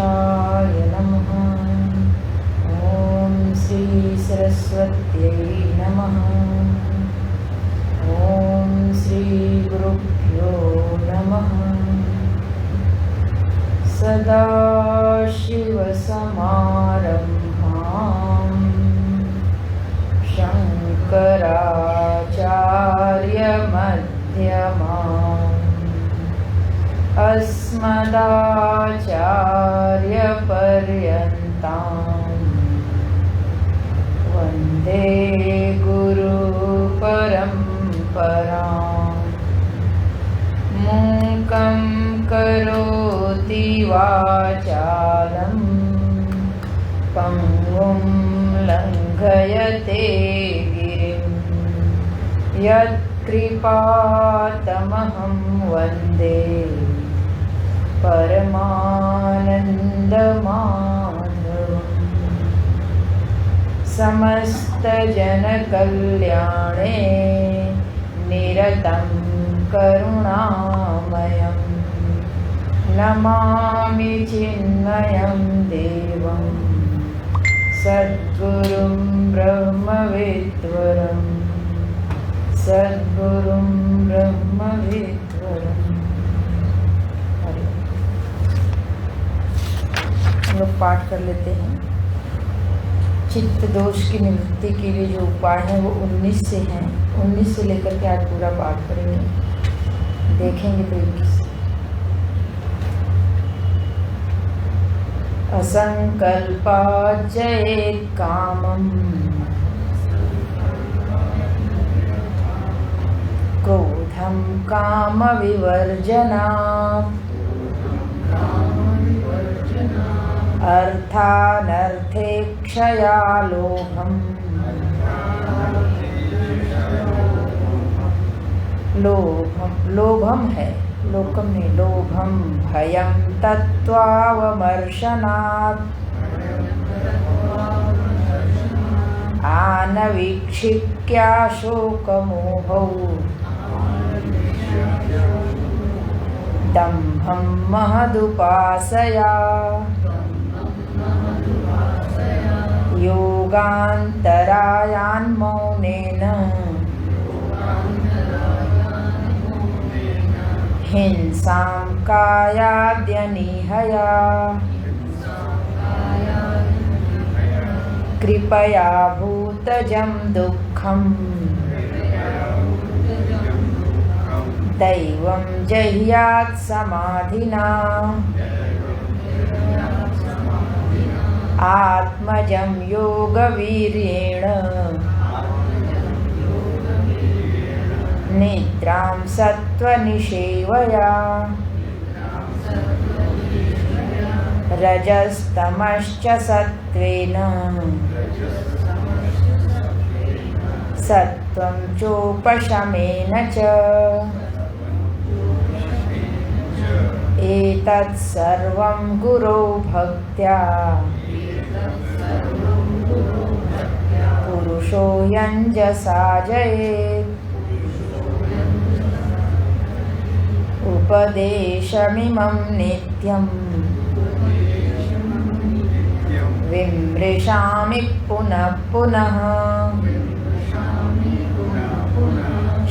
गणेशाय नमः। ॐ श्री सरस्वत्यै नमः। ॐ श्री गुरुभ्यो नमः। सदाशिवसमारम्भां शङ्कराचार्यमध्यमाम् अस्मदाचार्यपर्यन्तां वन्दे गुरुपरम्पराम्। मूकं करोति वाचालं पङ्गुं लङ्घयते गिरिं यत्कृपातमहं वन्दे परमानन्दमाधवम्। समस्तजनकल्याणे निरतं करुणामयं नमामि चिन्मयं देवं सद्गुरुं ब्रह्मविद्वरं सद्गुरुं ब्रह्मविद्वरम्। हम लोग पाठ कर लेते हैं। चित्त दोष की निवृत्ति के लिए जो उपाय हैं वो 19 से हैं। 19 से लेकर के आज पूरा पाठ करेंगे, देखेंगे तो 21। असंकल्पाच्चयेत् कामम् क्रोधं कामविवर्जनात् अर्थानर्थेक्षया लोभम है, लोकम नहीं, लोभम भयं तत्त्वावमर्शनात् आनवीक्षिक्या शोकमोहौ दम्भं महदुपासया योगान्तरायान्मौनेन हिंसां कायाद्यनिहया कृपया भूतजं दुःखं दैवं जह्यात् समाधिना आत्मजं योगवीर्येण निद्रां सत्त्वनिषेवया रजस्तमश्च सत्त्वेन सत्त्वं चोपशमेन च एतत् सर्वं गुरो भक्त्या पुरुषो यञ्जसा जयेत्। उपदेशमिमं नित्यं विमृशामि पुनः पुनः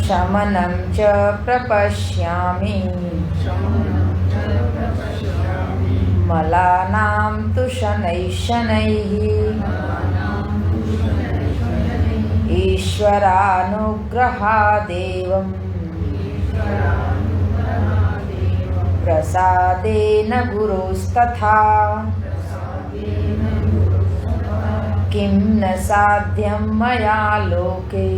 शमनं च प्रपश्यामि मलानां तु शनैः शनैः ईश्वरानुग्रहादेवं प्रसादेन गुरोस्तथा किं न साध्यं मया लोके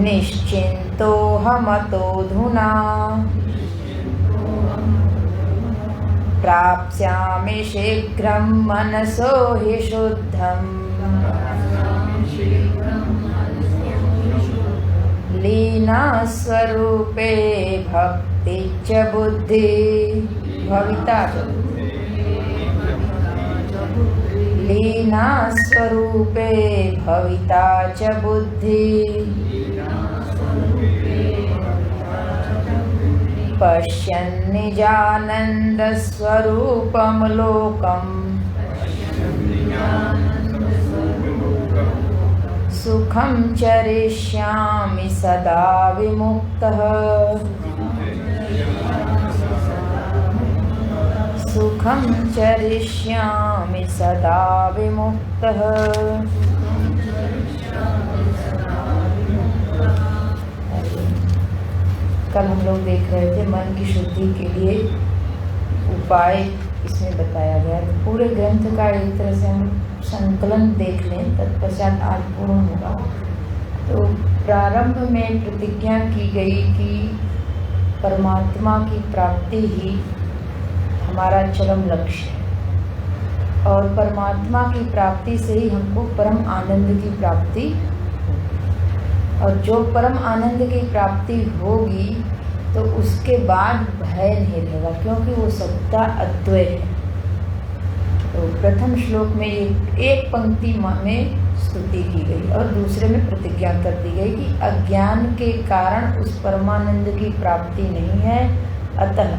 निश्चिन्तोऽहमतोऽधुना प्राप्स्यामि शीघ्रं मनसो हि शुद्धं लीनास्वरूपे भक्ति च बुद्धि भविता लीनास्वरूपे भविता च बुद्धि पश्यन् निजानन्दस्वरूपं लोकम् सुखं चरिष्यामि सदा विमुक्तः सुखं चरिष्यामि सदा विमुक्तः। कल हम लोग देख रहे थे मन की शुद्धि के लिए उपाय इसमें बताया गया। तो पूरे ग्रंथ का एक तरह से हम संकलन देख लें, तत्पश्चात आज पूर्ण होगा। तो प्रारंभ में प्रतिज्ञा की गई कि परमात्मा की प्राप्ति ही हमारा चरम लक्ष्य है और परमात्मा की प्राप्ति से ही हमको परम आनंद की प्राप्ति, और जो परम आनंद की प्राप्ति होगी तो उसके बाद भय नहीं रहेगा, क्योंकि वो सत्ता अद्वय है। तो प्रथम श्लोक में एक पंक्ति में स्तुति की गई और दूसरे में प्रतिज्ञा कर दी गई कि अज्ञान के कारण उस परमानंद की प्राप्ति नहीं है, अतः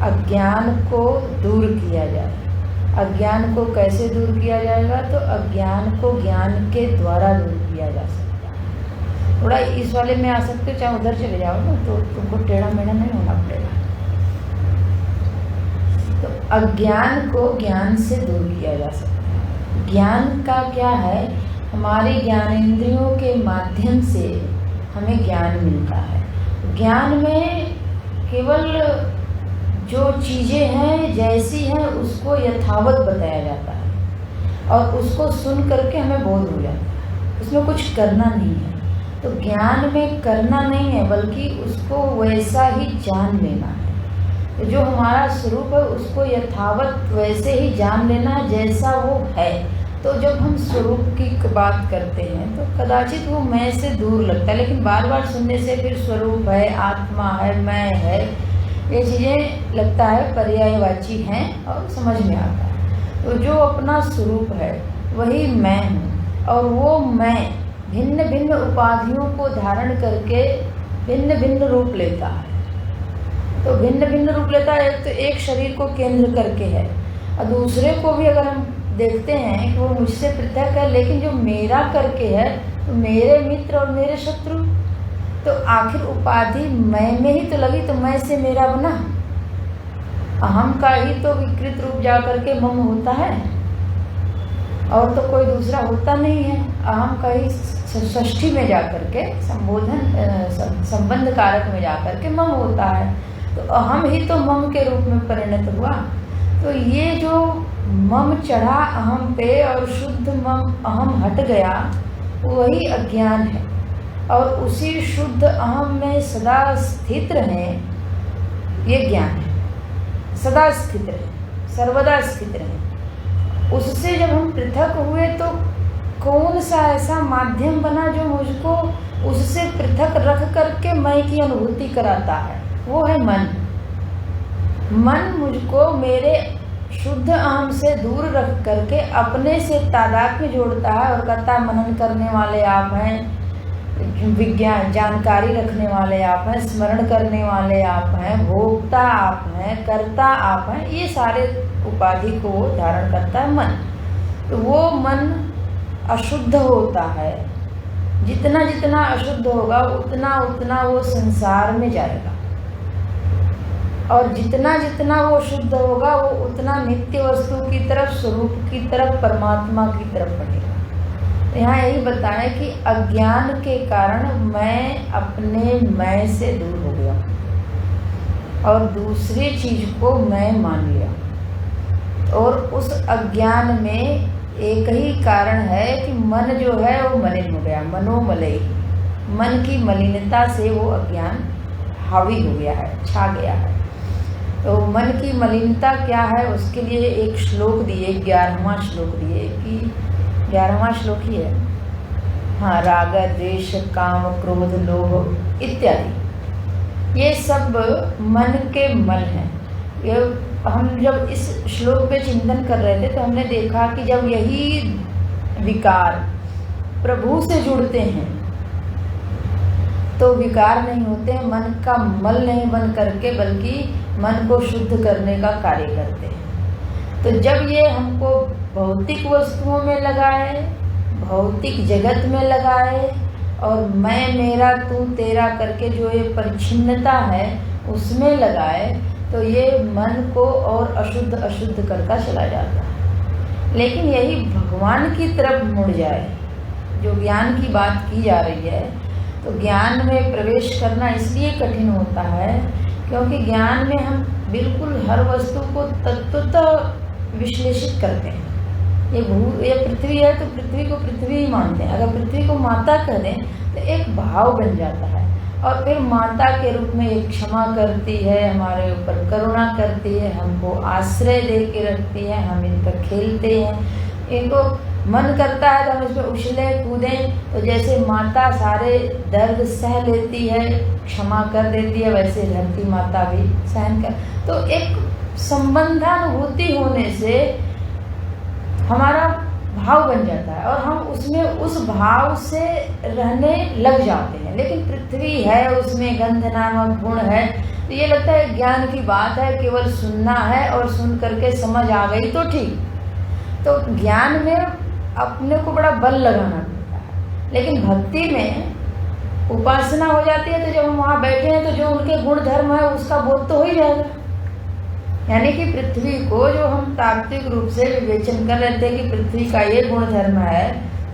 अज्ञान को दूर किया जाए। अज्ञान को कैसे दूर किया जाएगा? तो अज्ञान को ज्ञान के द्वारा दूर किया जा सकता है। थोड़ा इस वाले में आ सकते हो, चाहे उधर चले जाओ ना, तो तुमको टेढ़ा मेढ़ा नहीं होना पड़ेगा। तो अज्ञान को ज्ञान से दूर किया जा सकता है। ज्ञान का क्या है? हमारे ज्ञानेंद्रियों के माध्यम से हमें ज्ञान मिलता है। ज्ञान में केवल जो चीज़ें हैं जैसी हैं उसको यथावत बताया जाता है और उसको सुन करके हमें बोध हो जाता है, उसमें कुछ करना नहीं है। तो ज्ञान में करना नहीं है, बल्कि उसको वैसा ही जान लेना है। तो जो हमारा स्वरूप है उसको यथावत वैसे ही जान लेना है जैसा वो है। तो जब हम स्वरूप की बात करते हैं तो कदाचित वो मैं से दूर लगता है, लेकिन बार बार सुनने से फिर स्वरूप है, आत्मा है, मैं है, ये चीज़ें लगता है पर्यायवाची हैं और समझ में आता है। तो जो अपना स्वरूप है वही मैं हूँ, और वो मैं भिन्न भिन्न उपाधियों को धारण करके भिन्न भिन्न रूप लेता है। तो भिन्न भिन्न रूप लेता है, तो एक शरीर को केंद्र करके है, और दूसरे को भी अगर हम देखते हैं कि वो मुझसे पृथक है, लेकिन जो मेरा करके है, तो मेरे मित्र और मेरे शत्रु। तो आखिर उपाधि मैं में ही तो लगी, तो मैं से मेरा बना। अहम का ही तो विकृत रूप जा करके मम होता है, और तो कोई दूसरा होता नहीं है। अहम का ही षष्ठी में जा करके संबंध कारक में जा करके मम होता है। तो अहम ही तो मम के रूप में परिणत हुआ। तो ये जो मम चढ़ा अहम पे और शुद्ध मम अहम हट गया, वही अज्ञान है। और उसी शुद्ध अहम में सदा स्थित रहें, ये ज्ञान है। सदा स्थित रहें, सर्वदा स्थित रहें। उससे जब हम पृथक हुए तो कौन सा ऐसा माध्यम बना जो मुझको उससे पृथक रख करके मैं की अनुभूति कराता है? वो है मन। मन मुझको मेरे शुद्ध अहम से दूर रख करके अपने से तादात्म्य जोड़ता है और कहता है मनन करने वाले आप हैं, विज्ञान जानकारी रखने वाले आप हैं, स्मरण करने वाले आप हैं, भोक्ता आप हैं, कर्ता आप हैं। ये सारे उपाधि को वो धारण करता है मन। तो वो मन अशुद्ध होता है। जितना जितना अशुद्ध होगा उतना उतना वो संसार में जाएगा, और जितना जितना वो शुद्ध होगा वो उतना नित्य वस्तु की तरफ, स्वरूप की तरफ, परमात्मा की तरफ बढ़ेगा। यहाँ यही बताया कि अज्ञान के कारण मैं अपने मैं से दूर हो गया और दूसरी चीज को मैं मान लिया। और उस अज्ञान में एक ही कारण है कि मन जो है वो मलिन हो गया, मनोमलय। मन की मलिनता से वो अज्ञान हावी हो गया है, छा गया है। तो मन की मलिनता क्या है, उसके लिए एक श्लोक दिए, 11वां श्लोक दिए कि 11वां श्लोक ही है, हाँ, राग द्वेष काम क्रोध लोभ इत्यादि, ये सब मन के मल हैं। ये हम जब इस श्लोक पे चिंतन कर रहे थे तो हमने देखा कि जब यही विकार प्रभु से जुड़ते हैं तो विकार नहीं होते हैं, मन का मल नहीं बन करके, बल्कि मन को शुद्ध करने का कार्य करते हैं। तो जब ये हमको भौतिक वस्तुओं में लगाए, भौतिक जगत में लगाए, और मैं मेरा तू तेरा करके जो ये परिच्छिन्नता है उसमें लगाए, तो ये मन को और अशुद्ध अशुद्ध करता चला जाता है। लेकिन यही भगवान की तरफ मुड़ जाए, जो ज्ञान की बात की जा रही है, तो ज्ञान में प्रवेश करना इसलिए कठिन होता है क्योंकि ज्ञान में हम बिल्कुल हर वस्तु को तत्वतः विश्लेषित करते हैं। ये पृथ्वी है तो पृथ्वी को पृथ्वी ही मानते हैं। अगर पृथ्वी को माता कह दें तो एक भाव बन जाता है, और फिर माता के रूप में एक क्षमा करती है, हमारे ऊपर करुणा करती है, हमको आश्रय दे के रखती है, हम इनका खेलते हैं, इनको मन करता है तो हम इसमें उछले कूदें। तो जैसे माता सारे दर्द सह लेती है, क्षमा कर देती है, वैसे धरती माता भी सहन कर। तो एक संबंधानुभूति होने से हमारा भाव बन जाता है और हम उसमें उस भाव से रहने लग जाते हैं। लेकिन पृथ्वी है, उसमें गंध नामक गुण है, तो ये लगता है ज्ञान की बात है, केवल सुनना है और सुन करके समझ आ गई तो ठीक। तो ज्ञान में अपने को बड़ा बल लगाना पड़ता है, लेकिन भक्ति में उपासना हो जाती है। तो जब हम वहाँ बैठे हैं तो जो उनके गुण धर्म है उसका बोध तो हो ही जाएगा। यानी कि पृथ्वी को जो हम तात्विक रूप से विवेचन कर रहे थे कि पृथ्वी का ये गुण धर्म है,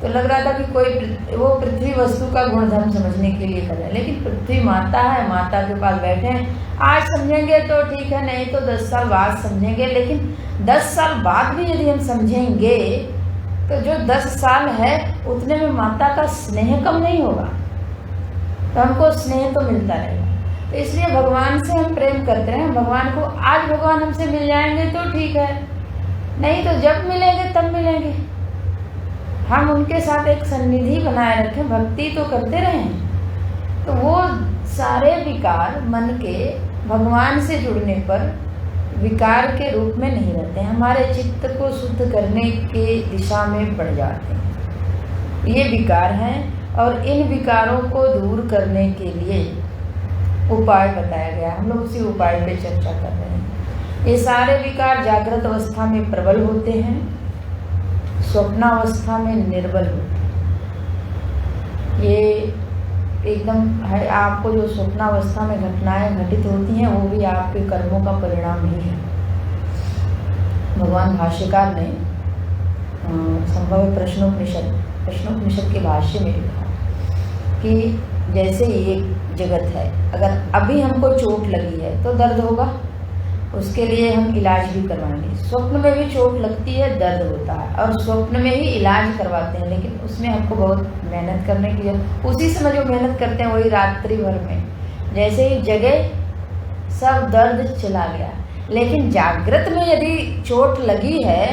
तो लग रहा था कि कोई वो पृथ्वी वस्तु का गुण धर्म समझने के लिए कर रहे हैं। लेकिन पृथ्वी माता है, माता के पास बैठे हैं, आज समझेंगे तो ठीक है, नहीं तो 10 साल बाद समझेंगे। लेकिन 10 साल बाद भी यदि हम समझेंगे तो जो 10 साल है उतने में माता का स्नेह कम नहीं होगा, तो हमको स्नेह तो मिलता रहेगा। तो इसलिए भगवान से हम प्रेम करते हैं। भगवान को आज भगवान हमसे मिल जाएंगे तो ठीक है, नहीं तो जब मिलेंगे तब मिलेंगे। हम उनके साथ एक सन्निधि बनाए रखें, भक्ति तो करते रहें, तो वो सारे विकार मन के भगवान से जुड़ने पर विकार के रूप में नहीं रहते हैं, हमारे चित्त को शुद्ध करने के दिशा में बढ़ जाते हैं। ये विकार हैं और इन विकारों को दूर करने के लिए उपाय बताया गया। हम लोग उसी उपाय पे चर्चा कर रहे हैं। ये सारे विकार जागृत अवस्था में प्रबल होते हैं, स्वप्नावस्था में निर्बल होते हैं। ये एकदम है, आपको जो स्वप्नावस्था में घटनाएं घटित होती हैं वो भी आपके कर्मों का परिणाम ही है। भगवान भाष्यकार ने संभव प्रश्नोपनिषद के भाष्य में लिखा कि जैसे ये जगत है, अगर अभी हमको चोट लगी है तो दर्द होगा, उसके लिए हम इलाज भी करवाएंगे। स्वप्न में भी चोट लगती है, दर्द होता है, और स्वप्न में ही इलाज करवाते हैं, लेकिन उसमें हमको बहुत मेहनत करने की जरूरत। उसी समय जो मेहनत करते हैं वही रात्रि भर में, जैसे ही जगह सब दर्द चला गया। लेकिन जागृत में यदि चोट लगी है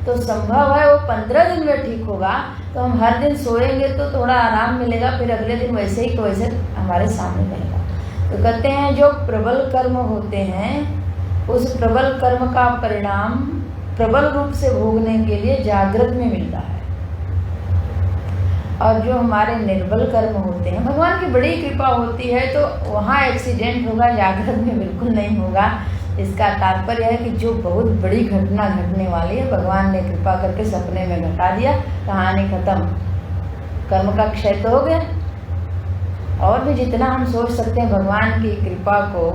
तो संभव है वो 15 दिन में ठीक होगा। तो हम हर दिन सोएंगे तो थोड़ा आराम मिलेगा, फिर अगले दिन वैसे ही वैसे हमारे सामने रहेगा। तो कहते हैं जो प्रबल कर्म होते हैं उस प्रबल कर्म का परिणाम प्रबल रूप से भोगने के लिए जागृत में मिलता है, और जो हमारे निर्बल कर्म होते हैं, भगवान की बड़ी कृपा होती है तो वहाँ एक्सीडेंट होगा, जागृत में बिल्कुल नहीं होगा। इसका तात्पर्य है कि जो बहुत बड़ी घटना घटने वाली है भगवान ने कृपा करके सपने में घटा दिया, कहानी खत्म, कर्म का क्षय तो हो गया। और भी जितना हम सोच सकते हैं भगवान की कृपा को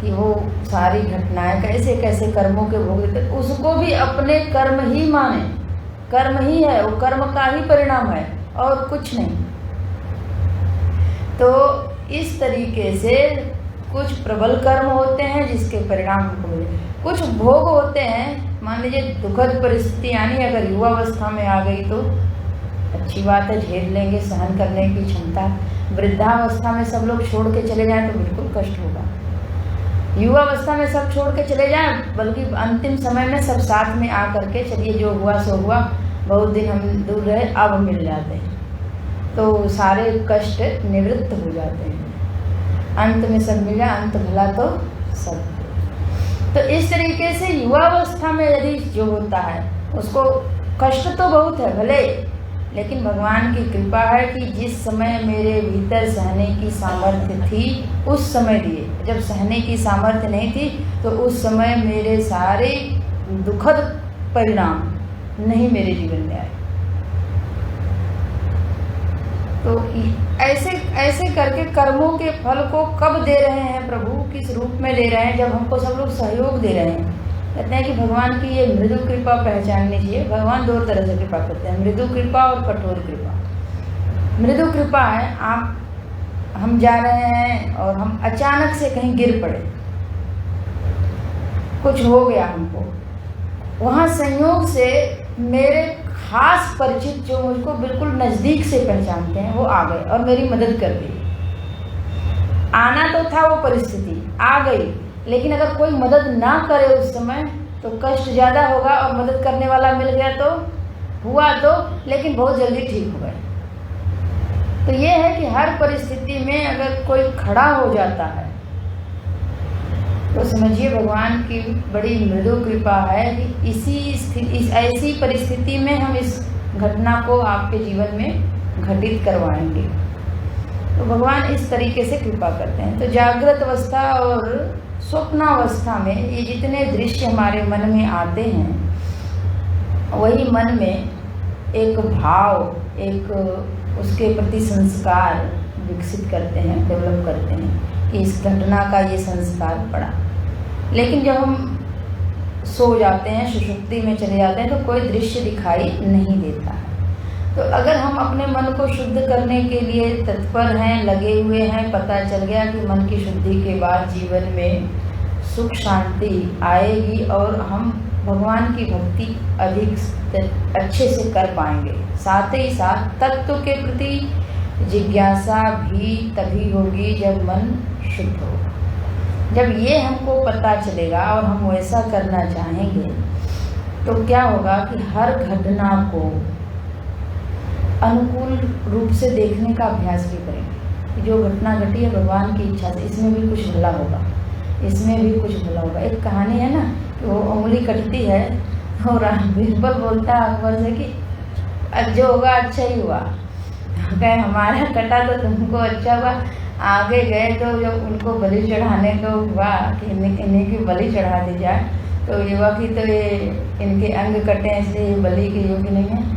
कि वो सारी घटनाएं कैसे कैसे कर्मों के भोग देते, उसको भी अपने कर्म ही माने, कर्म ही है, वो कर्म का ही परिणाम है और कुछ नहीं। तो इस तरीके से कुछ प्रबल कर्म होते हैं जिसके परिणाम हमको मिले, कुछ भोग होते हैं। मान लीजिए दुखद परिस्थिति यानी अगर युवावस्था में आ गई तो अच्छी बात है, झेल लेंगे, सहन करने की क्षमता। वृद्धावस्था में सब लोग छोड़ के चले जाएं तो बिल्कुल कष्ट होगा। युवावस्था में सब छोड़ के चले जाएं, बल्कि अंतिम समय में सब साथ में आ करके चलिए जो हुआ सो हुआ, बहुत दिन हम दूर रहे अब मिल जाते हैं, तो सारे कष्ट निवृत्त हो जाते हैं। अंत में सब मिला, अंत भला तो सब। तो इस तरीके से युवावस्था में यदि जो होता है उसको कष्ट तो बहुत है भले, लेकिन भगवान की कृपा है कि जिस समय मेरे भीतर सहने की सामर्थ्य थी उस समय दिए, जब सहने की सामर्थ्य नहीं थी तो उस समय मेरे सारे दुखद परिणाम नहीं मेरे जीवन में आए। तो ऐसे करके कर्मों के फल को कब दे रहे हैं प्रभु, किस रूप में दे रहे हैं? जब हमको सब लोग सहयोग दे रहे हैं। कहते हैं कि भगवान की ये मृदु कृपा पहचाननी चाहिए। भगवान 2 तरह से कृपा करते हैं, मृदु कृपा और कठोर कृपा। मृदु कृपा है हम जा रहे हैं और हम अचानक से कहीं गिर पड़े, कुछ हो गया हमको, वहाँ संयोग से मेरे खास परिचित जो मुझको बिल्कुल नज़दीक से पहचानते हैं वो आ गए और मेरी मदद कर दी। आना तो था, वो परिस्थिति आ गई, लेकिन अगर कोई मदद ना करे उस समय तो कष्ट ज़्यादा होगा, और मदद करने वाला मिल गया तो हुआ तो, लेकिन बहुत जल्दी ठीक हो गए। तो ये है कि हर परिस्थिति में अगर कोई खड़ा हो जाता है तो समझिए भगवान की बड़ी मृदु कृपा है कि इस ऐसी परिस्थिति में हम इस घटना को आपके जीवन में घटित करवाएंगे। तो भगवान इस तरीके से कृपा करते हैं। तो जागृत अवस्था और स्वप्नावस्था में ये जितने दृश्य हमारे मन में आते हैं, वही मन में एक भाव, एक उसके प्रति संस्कार विकसित करते हैं, डेवलप करते हैं कि इस घटना का ये संस्कार पड़ा। लेकिन जब हम सो जाते हैं, सुषुप्ति में चले जाते हैं, तो कोई दृश्य दिखाई नहीं देता है। तो अगर हम अपने मन को शुद्ध करने के लिए तत्पर हैं, लगे हुए हैं, पता चल गया कि मन की शुद्धि के बाद जीवन में सुख शांति आएगी और हम भगवान की भक्ति अधिक अच्छे से कर पाएंगे। साथ ही साथ तत्व के प्रति जिज्ञासा भी तभी होगी जब मन शुद्ध हो। जब ये हमको पता चलेगा और हम वैसा करना चाहेंगे तो क्या होगा कि हर घटना को अनुकूल रूप से देखने का अभ्यास भी करेंगे। जो घटना घटी है भगवान की इच्छा से, इसमें भी कुछ भला होगा, इसमें भी कुछ भला होगा। एक कहानी है ना कि वो उंगली कटती है और बीरबल बोलता है अकबर से कि जो होगा अच्छा ही हुआ। कहे हमारा कटा तो तुमको अच्छा हुआ। आगे गए तो जब उनको बलि चढ़ाने को हुआ कि इन्हीं की बलि चढ़ा दी जाए, तो युवा की तो ये इनके अंग कटे हैं इसलिए ये बलि के योग्य नहीं है।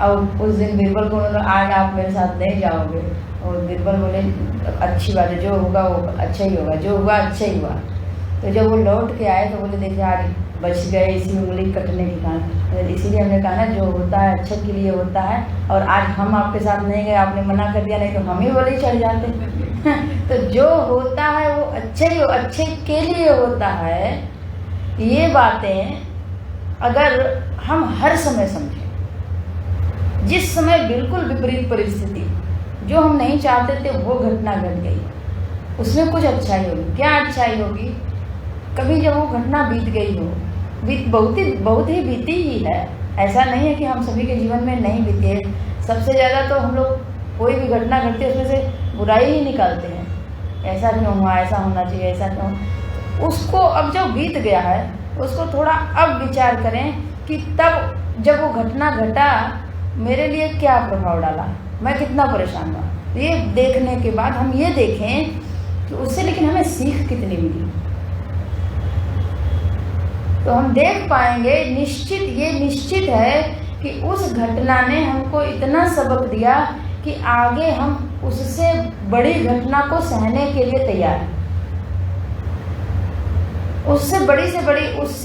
और उस दिन बीरबल को बोला आज आप मेरे साथ नहीं जाओगे, और बीरबल बोले अच्छी बात है, जो होगा वो अच्छा ही होगा, जो हुआ अच्छा ही हुआ। तो जब वो लौट के आए तो बोले देखिए आज बच गए इसी उंगली कटने के कारण। इसीलिए हमने कहा ना जो होता है अच्छे के लिए होता है, और आज हम आपके साथ नहीं गए, आपने मना कर दिया, नहीं तो हम ही बलि चढ़ जाते। तो जो होता है वो अच्छे के लिए होता है। ये बातें अगर हम हर समय समझें, जिस समय बिल्कुल विपरीत परिस्थिति जो हम नहीं चाहते थे वो घटना घट गई, उसमें कुछ अच्छाई होगी। क्या अच्छाई होगी? कभी जब वो घटना बीत गई हो, बहुत ही बीती ही है, ऐसा नहीं है कि हम सभी के जीवन में नहीं बीती है। सबसे ज़्यादा तो हम लोग कोई भी घटना घटती है उसमें से बुराई ही निकालते हैं, ऐसा क्यों हुआ, ऐसा होना चाहिए, ऐसा क्यों। उसको अब जो बीत गया है उसको थोड़ा अब विचार करें कि तब जब वो घटना घटा मेरे लिए क्या प्रभाव डाला, मैं कितना परेशान हुआ। ये देखने के बाद हम ये देखें कि उससे लेकिन हमें सीख कितनी मिली, तो हम देख पाएंगे। निश्चित है कि उस घटना ने हमको इतना सबक दिया कि आगे हम उससे बड़ी घटना को सहने के लिए तैयार हैं। उससे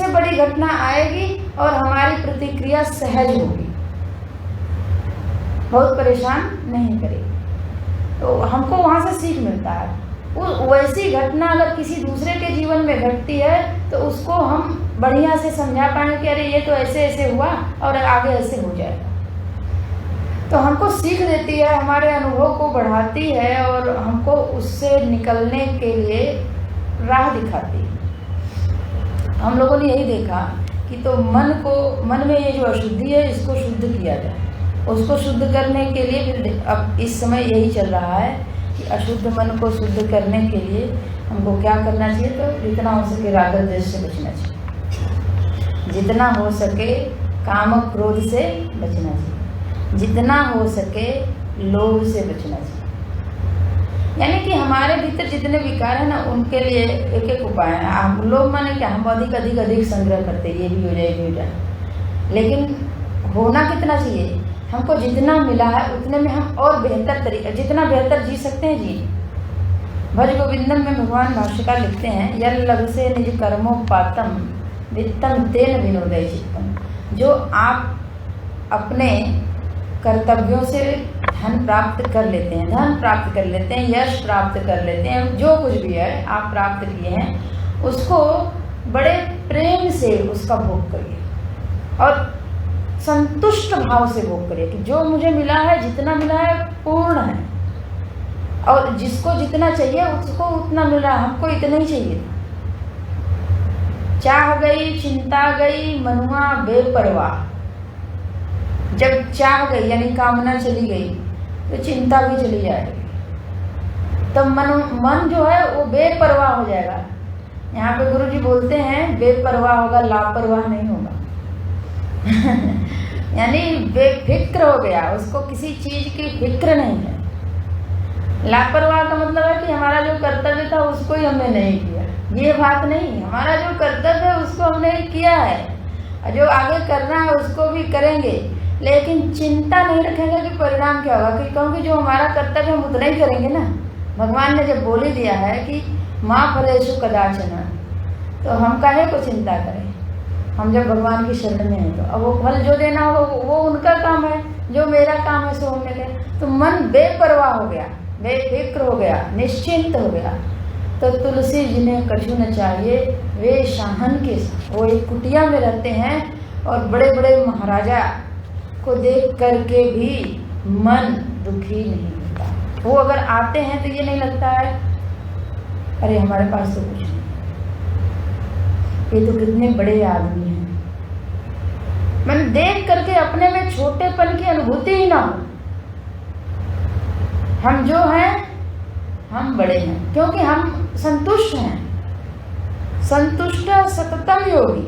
बड़ी घटना आएगी और हमारी प्रतिक्रिया सहज होगी, बहुत परेशान नहीं करेगी। तो हमको वहाँ से सीख मिलता है। वैसी घटना अगर किसी दूसरे के जीवन में घटती है तो उसको हम बढ़िया से समझा पाएंगे कि अरे ये तो ऐसे हुआ और आगे ऐसे हो जाएगा। तो हमको सीख देती है, हमारे अनुभव को बढ़ाती है और हमको उससे निकलने के लिए राह दिखाती है। हम लोगों ने यही देखा कि तो मन में ये जो अशुद्धि है इसको शुद्ध किया जाए। उसको शुद्ध करने के लिए फिर अब इस समय यही चल रहा है कि अशुद्ध मन को शुद्ध करने के लिए हमको क्या करना चाहिए, तो जितना हो सके राग द्वेष से बचना चाहिए, जितना हो सके काम क्रोध से बचना चाहिए, जितना हो सके लोभ से बचना चाहिए। यानी कि हमारे भीतर जितने विकार है ना, उनके लिए एक एक उपाय है। हम लोग माने क्या, हम अधिक अधिक अधिक संग्रह करते, ये भी हो जाए, ये भी हो जाए, लेकिन होना कितना चाहिए, हमको जितना मिला है उतने में हम और बेहतर तरीके, जितना बेहतर जी सकते हैं जी। भज गोविंदम में भगवान भाष्यकार लिखते हैं, यल लभसे निज कर्मोपातम वित्तम तेन विनोदय चित्तम। जो आप अपने कर्तव्यों से धन प्राप्त कर लेते हैं, धन प्राप्त कर लेते हैं, यश प्राप्त कर लेते हैं, जो कुछ भी है आप प्राप्त किए हैं, उसको बड़े प्रेम से उसका भोग करिए और संतुष्ट भाव से भोग करिए कि जो मुझे मिला है, जितना मिला है पूर्ण है, और जिसको जितना चाहिए उसको उतना मिल रहा है, हमको इतना ही चाहिए। चाह गई चिंता गई मनुआ बेपरवाह। जब चाह गई यानी कामना चली गई तो चिंता भी चली जाएगी, तो मन जो है वो बेपरवाह हो जाएगा। यहाँ पे गुरु जी बोलते हैं बेपरवाह होगा, लापरवाह नहीं होगा। यानी बेफिक्र हो गया, उसको किसी चीज की फिक्र नहीं है। लापरवाह का मतलब है कि हमारा जो कर्तव्य था उसको ही हमने नहीं किया, ये बात नहीं। हमारा जो कर्तव्य है उसको हमने किया है, जो आगे करना है उसको भी करेंगे, लेकिन चिंता नहीं रखेंगे कि परिणाम क्या होगा, क्योंकि जो हमारा कर्तव्य हम उतना ही करेंगे ना। भगवान ने जब बोल ही दिया है कि माँ फलेषु कदाचन, तो हम काहे को चिंता करें। हम जब भगवान की शरण में हैं तो अब वो फल जो देना होगा वो उनका काम है, जो मेरा काम है सो हमने किया। तो मन बेपरवाह हो गया, बेफिक्र हो गया, निश्चिंत हो गया। तो तुलसी जिन्हें कछु न चाहिए वे शाहन के साथ, वो एक कुटिया में रहते हैं और बड़े बड़े महाराजा को देख करके भी मन दुखी नहीं होता। वो अगर आते हैं तो ये नहीं लगता है अरे हमारे पास तो कुछ नहीं, ये तो कितने बड़े आदमी हैं। मन देख करके अपने में छोटेपन की अनुभूति ही ना हो। हम जो हैं हम बड़े हैं, क्योंकि हम संतुष्ट हैं। संतुष्ट सततम योगी,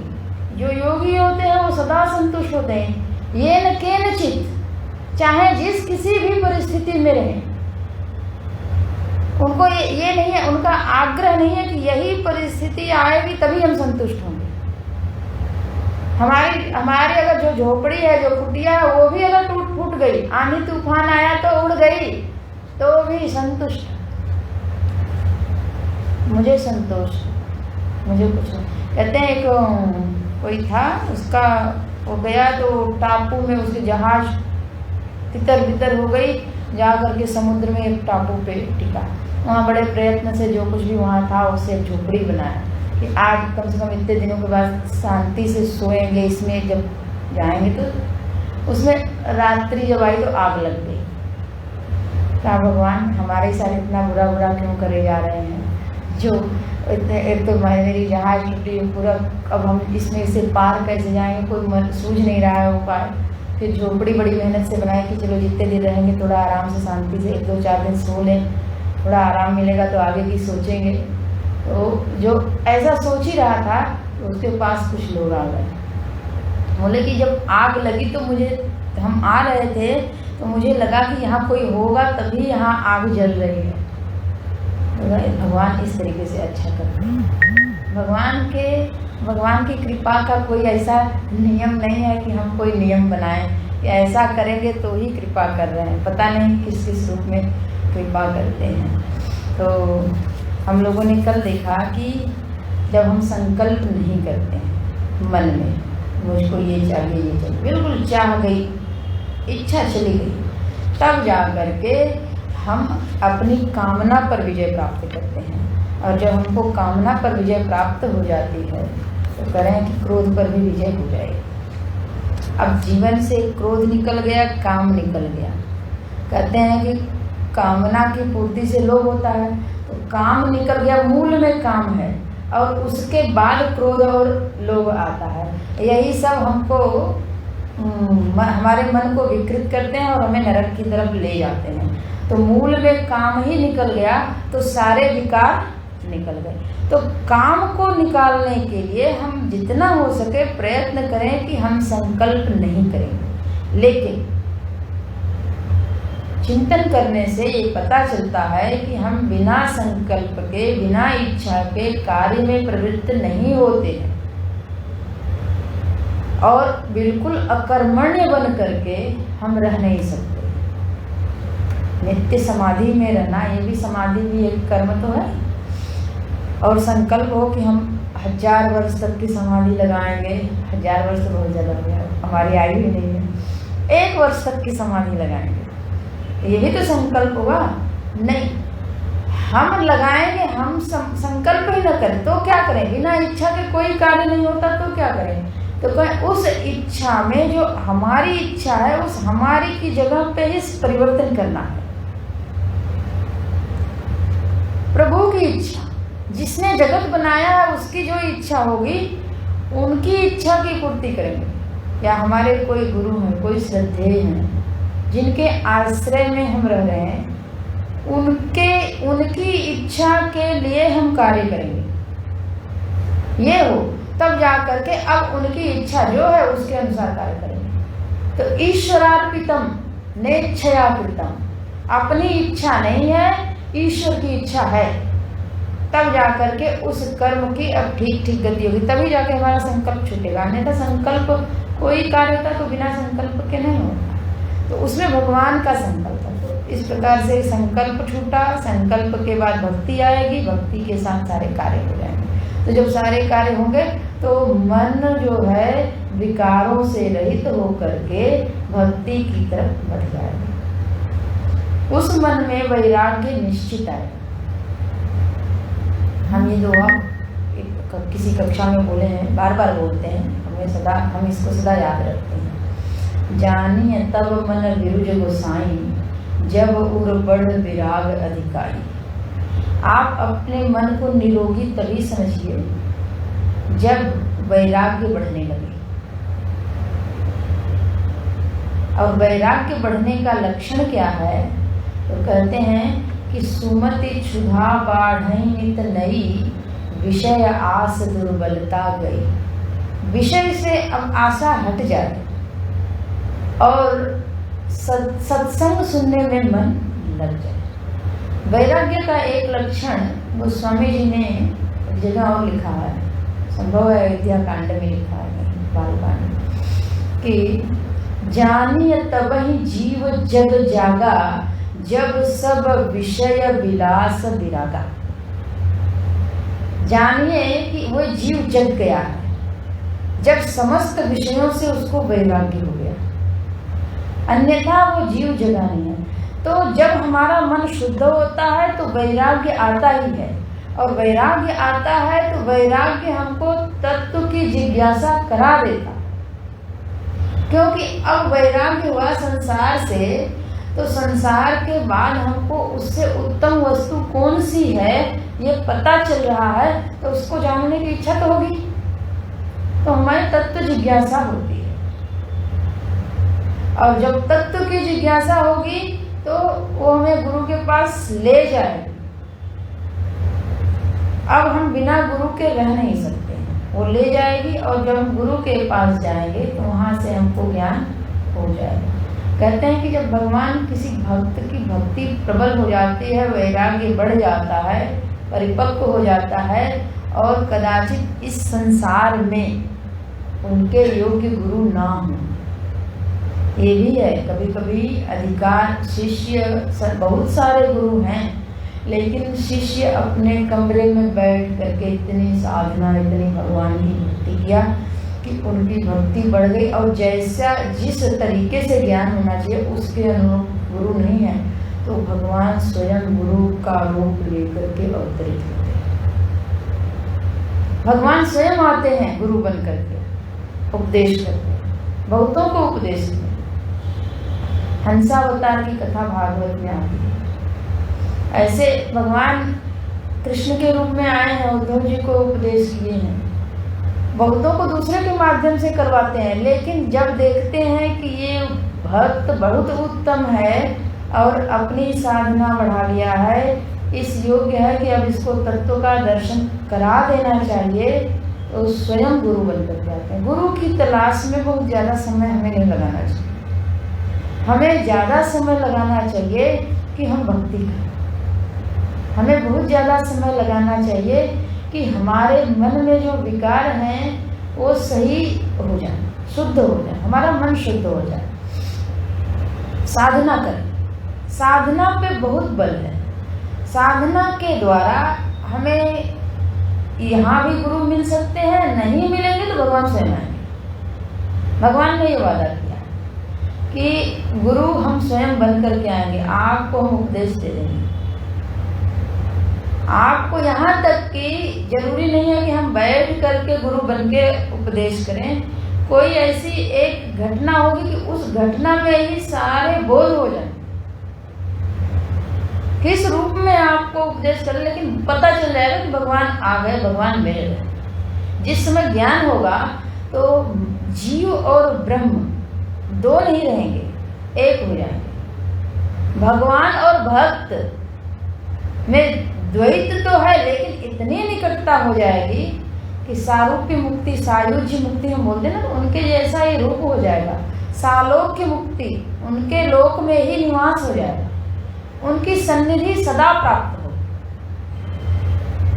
जो योगी होते हैं वो सदा संतुष्ट होते हैं। ये न केनचित, चाहे जिस किसी भी परिस्थिति में रहे, उनको ये नहीं है, उनका आग्रह नहीं है कि यही परिस्थिति आएगी तभी हम संतुष्ट होंगे। हमारी अगर जो झोपड़ी है, जो कुटिया है, वो भी अगर टूट फूट गई, आंधी तूफान आया तो उड़ गई, तो भी संतुष्ट, मुझे संतोष, मुझे कुछ नहीं। कहते हैं एक कोई था, उसका वो गया तो टापू में उसकी जहाज तितर बितर हो गई, जा करके समुद्र में एक टापू पे टिका। वहाँ बड़े प्रयत्न से जो कुछ भी वहाँ था उससे एक झोपड़ी बनाया कि आज कम से कम इतने दिनों के बाद शांति से सोएंगे, इसमें जब जाएंगे तो। उसमें रात्रि जब आई तो आग लग गई। कहा भगवान हमारे साथ इतना बुरा बुरा क्यों करे जा रहे हैं, जो इतने, एक तो मेरी जहाज टूटी पूरा, अब हम इसमें से पार कैसे जाएंगे, कोई सूझ नहीं रहा है उपाय। फिर झोपड़ी बड़ी मेहनत से बनाई कि चलो जितने दिन रहेंगे थोड़ा आराम से शांति से 1-2-4 दिन सो लें, थोड़ा आराम मिलेगा तो आगे की सोचेंगे। तो जो ऐसा सोच ही रहा था तो उसके पास कुछ लोग आ गए, बोले कि जब आग लगी तो हम आ रहे थे तो मुझे लगा कि यहाँ कोई होगा तभी यहाँ आग जल रही है। भगवान इस तरीके से अच्छा करते हैं। भगवान की कृपा का कोई ऐसा नियम नहीं है कि हम कोई नियम बनाएं कि ऐसा करेंगे तो ही कृपा कर रहे हैं, पता नहीं किस किस रूप में कृपा करते हैं। तो हम लोगों ने कल देखा कि जब हम संकल्प नहीं करते हैं मन में, मुझको ये चाहिए, बिल्कुल चाह गई, इच्छा चली गई, तब जा करके हम अपनी कामना पर विजय प्राप्त करते हैं। और जब हमको कामना पर विजय प्राप्त हो जाती है तो करें कि क्रोध पर भी विजय हो जाएगी। अब जीवन से क्रोध निकल गया, काम निकल गया। कहते हैं कि कामना की पूर्ति से लोभ होता है, तो काम निकल गया, मूल में काम है और उसके बाद क्रोध और लोभ आता है। यही सब हमको हमारे मन को विकृत करते हैं और हमें नरक की तरफ ले जाते हैं। तो मूल में काम ही निकल गया तो सारे विकार निकल गए। तो काम को निकालने के लिए हम जितना हो सके प्रयत्न करें कि हम संकल्प नहीं करेंगे, लेकिन चिंतन करने से ये पता चलता है कि हम बिना संकल्प के, बिना इच्छा के कार्य में प्रवृत्त नहीं होते हैं और बिल्कुल अकर्मण्य बन करके हम रह नहीं सकते। नित्य समाधि में रहना, ये भी समाधि भी एक कर्म तो है। और संकल्प हो कि हम 1000 वर्ष तक की समाधि लगाएंगे। 1000 वर्ष तो बहुत ज़्यादा हो गया, हमारी आयु ही नहीं है। 1 वर्ष तक की समाधि लगाएंगे, ये भी तो संकल्प होगा। नहीं, हम लगाएंगे, हम संकल्प ही न करें तो क्या करें? बिना इच्छा के कोई कार्य नहीं होता तो क्या करें? तो कहें उस इच्छा में, जो हमारी इच्छा है, उस हमारी की जगह पे ही परिवर्तन करना है। प्रभु की इच्छा, जिसने जगत बनाया है उसकी जो इच्छा होगी, उनकी इच्छा की पूर्ति करेंगे। या हमारे कोई गुरु हैं, कोई श्रद्धेय हैं, जिनके आश्रय में हम रह रहे हैं, उनकी इच्छा के लिए हम कार्य करेंगे। ये हो तब जा करके अब उनकी इच्छा जो है उसके अनुसार कार्य करेंगे। तो ईश्वरार्पितम नेच्छया कृतम, अपनी इच्छा नहीं है, ईश्वर की इच्छा है, तब जा करके उस कर्म की अब ठीक ठीक गति होगी, तभी जाके हमारा संकल्प छूटेगा। नहीं तो संकल्प, कोई कार्य होता तो बिना संकल्प के नहीं होता, तो उसमें भगवान का संकल्प है। तो इस प्रकार से संकल्प छूटा, संकल्प के बाद भक्ति आएगी, भक्ति के साथ सारे कार्य हो जाएंगे। तो जब सारे कार्य होंगे तो मन जो है विकारों से रहित होकर के भक्ति की तरफ बढ़ जाएगा। उस मन में वैराग्य निश्चित आएगा। हम ये दोहा किसी कक्षा में बोले हैं, बार बार बोलते हैं, हम इसको सदा याद रखते हैं। जानिए तब मन विरुज गोसाई, जब उर बढ़ विराग अधिकारी। आप अपने मन को निरोगी तभी समझिए जब वैराग्य बढ़ने लगे। और वैराग्य बढ़ने का लक्षण क्या है? तो कहते हैं कि सुमति क्षुधा बाढ़ई नित नई, विषय आस दुर्बलता गई। विषय से अब आशा हट जाए और सत्संग सुनने में मन लग जाए। वैराग्य का एक लक्षण गोस्वामी जी ने एक जगह और लिखा है, संभव है अयोध्या कांड में लिखा है, बालकांड, कि जानिए तबहि जीव जग जागा, जब सब विषय विलास विरागा। जानिए कि वो जीव जग गया है जब समस्त विषयों से उसको वैराग्य हो गया, अन्यथा वो जीव जगा नहीं है। तो जब हमारा मन शुद्ध होता है तो वैराग्य आता ही है, और वैराग्य आता है तो वैराग्य हमको तत्व की जिज्ञासा करा देता, क्योंकि अब वैराग्य हुआ संसार से, तो संसार के बाद हमको उससे उत्तम वस्तु कौन सी है ये पता चल रहा है, तो उसको जानने की इच्छा तो होगी, तो हमारी तत्व जिज्ञासा होती है। और जब तत्व की जिज्ञासा होगी तो वो हमें गुरु के पास ले जाए। अब हम बिना गुरु के रह नहीं सकते हैं, वो ले जाएगी, और जब हम गुरु के पास जाएंगे तो वहाँ से हमको ज्ञान हो जाएगा। कहते हैं कि जब भगवान किसी भक्त की भक्ति प्रबल हो जाती है, वैराग्य बढ़ जाता है, परिपक्व हो जाता है, और कदाचित इस संसार में उनके योग्य गुरु ना हो। ये भी है, कभी कभी अधिकार शिष्य, बहुत सारे गुरु हैं, लेकिन शिष्य अपने कमरे में बैठ करके इतनी साधना, इतनी भगवान की भक्ति किया कि उनकी भक्ति बढ़ गई, और जैसा जिस तरीके से ज्ञान होना चाहिए उसके अनुरूप गुरु नहीं है, तो भगवान स्वयं गुरु का रूप लेकर के अवतरित होते हैं। भगवान स्वयं आते हैं गुरु बन करके, उपदेश करते हैं, बहुतों को उपदेश करते हैं। हंसावतार की कथा भागवत में आती है। ऐसे भगवान कृष्ण के रूप में आए हैं, उद्धव जी को उपदेश किए हैं, बहुतों को दूसरे के माध्यम से करवाते हैं, लेकिन जब देखते हैं कि ये भक्त बहुत उत्तम है और अपनी साधना बढ़ा लिया है, इस योग्य है कि अब इसको तत्व का दर्शन करा देना चाहिए, तो स्वयं गुरु बनकर जाते हैं। गुरु की तलाश में बहुत ज़्यादा समय हमें नहीं लगाना चाहिए। हमें ज़्यादा समय लगाना चाहिए कि हम भक्ति करें। हमें बहुत ज़्यादा समय लगाना चाहिए कि हमारे मन में जो विकार हैं वो सही हो जाए, शुद्ध हो जाए, हमारा मन शुद्ध हो जाए। साधना करें, साधना पे बहुत बल है। साधना के द्वारा हमें यहाँ भी गुरु मिल सकते हैं, नहीं मिलेंगे तो भगवान स्वयं आएंगे। भगवान ने ये वादा किया कि गुरु हम स्वयं बन करके आएंगे, आपको हम उपदेश दे देंगे। आपको यहाँ तक कि जरूरी नहीं है कि हम बैठ करके गुरु बन के उपदेश करें। कोई ऐसी एक घटना होगी कि उस घटना में ही सारे बोध हो जाए, किस रूप में आपको उपदेश करें, लेकिन पता चल जाएगा कि भगवान आ गए, भगवान मिल गए। जिस समय ज्ञान होगा तो जीव और ब्रह्म दो नहीं रहेंगे, एक हो जाएंगे। भगवान और भक्त में द्वैत तो है, लेकिन इतनी निकटता हो जाएगी कि सारूप्य मुक्ति, सायुज्य मुक्ति हम बोलते हैं ना, तो उनके जैसा ही रूप हो जाएगा। सालोक्य मुक्ति, उनके लोक में ही निवास हो जाएगा, उनकी सन्निधि सदा प्राप्त हो।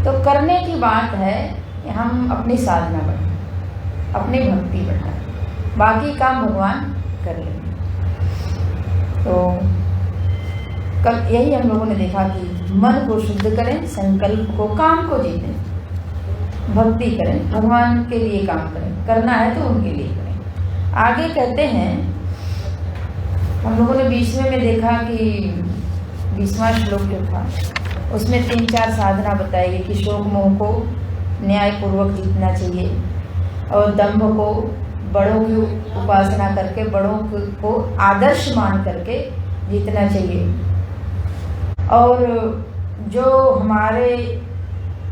तो करने की बात है कि हम अपनी साधना बढ़ाएं, अपनी भक्ति बढ़ाएं, बाकी काम भगवान कर लेंगे। तो कल यही हम लोगों ने देखा कि मन को शुद्ध करें, संकल्प को, काम को जीतें, भक्ति करें, भगवान के लिए काम करें, करना है तो उनके लिए करें। आगे कहते हैं, हम लोगों ने 20वें में देखा कि 20वां श्लोक जो था उसमें 3-4 साधना बताई गई कि शोक मोह को न्यायपूर्वक जीतना चाहिए, और दंभ को, बड़ों की उपासना करके, बड़ों को आदर्श मान करके जीतना चाहिए। और जो हमारे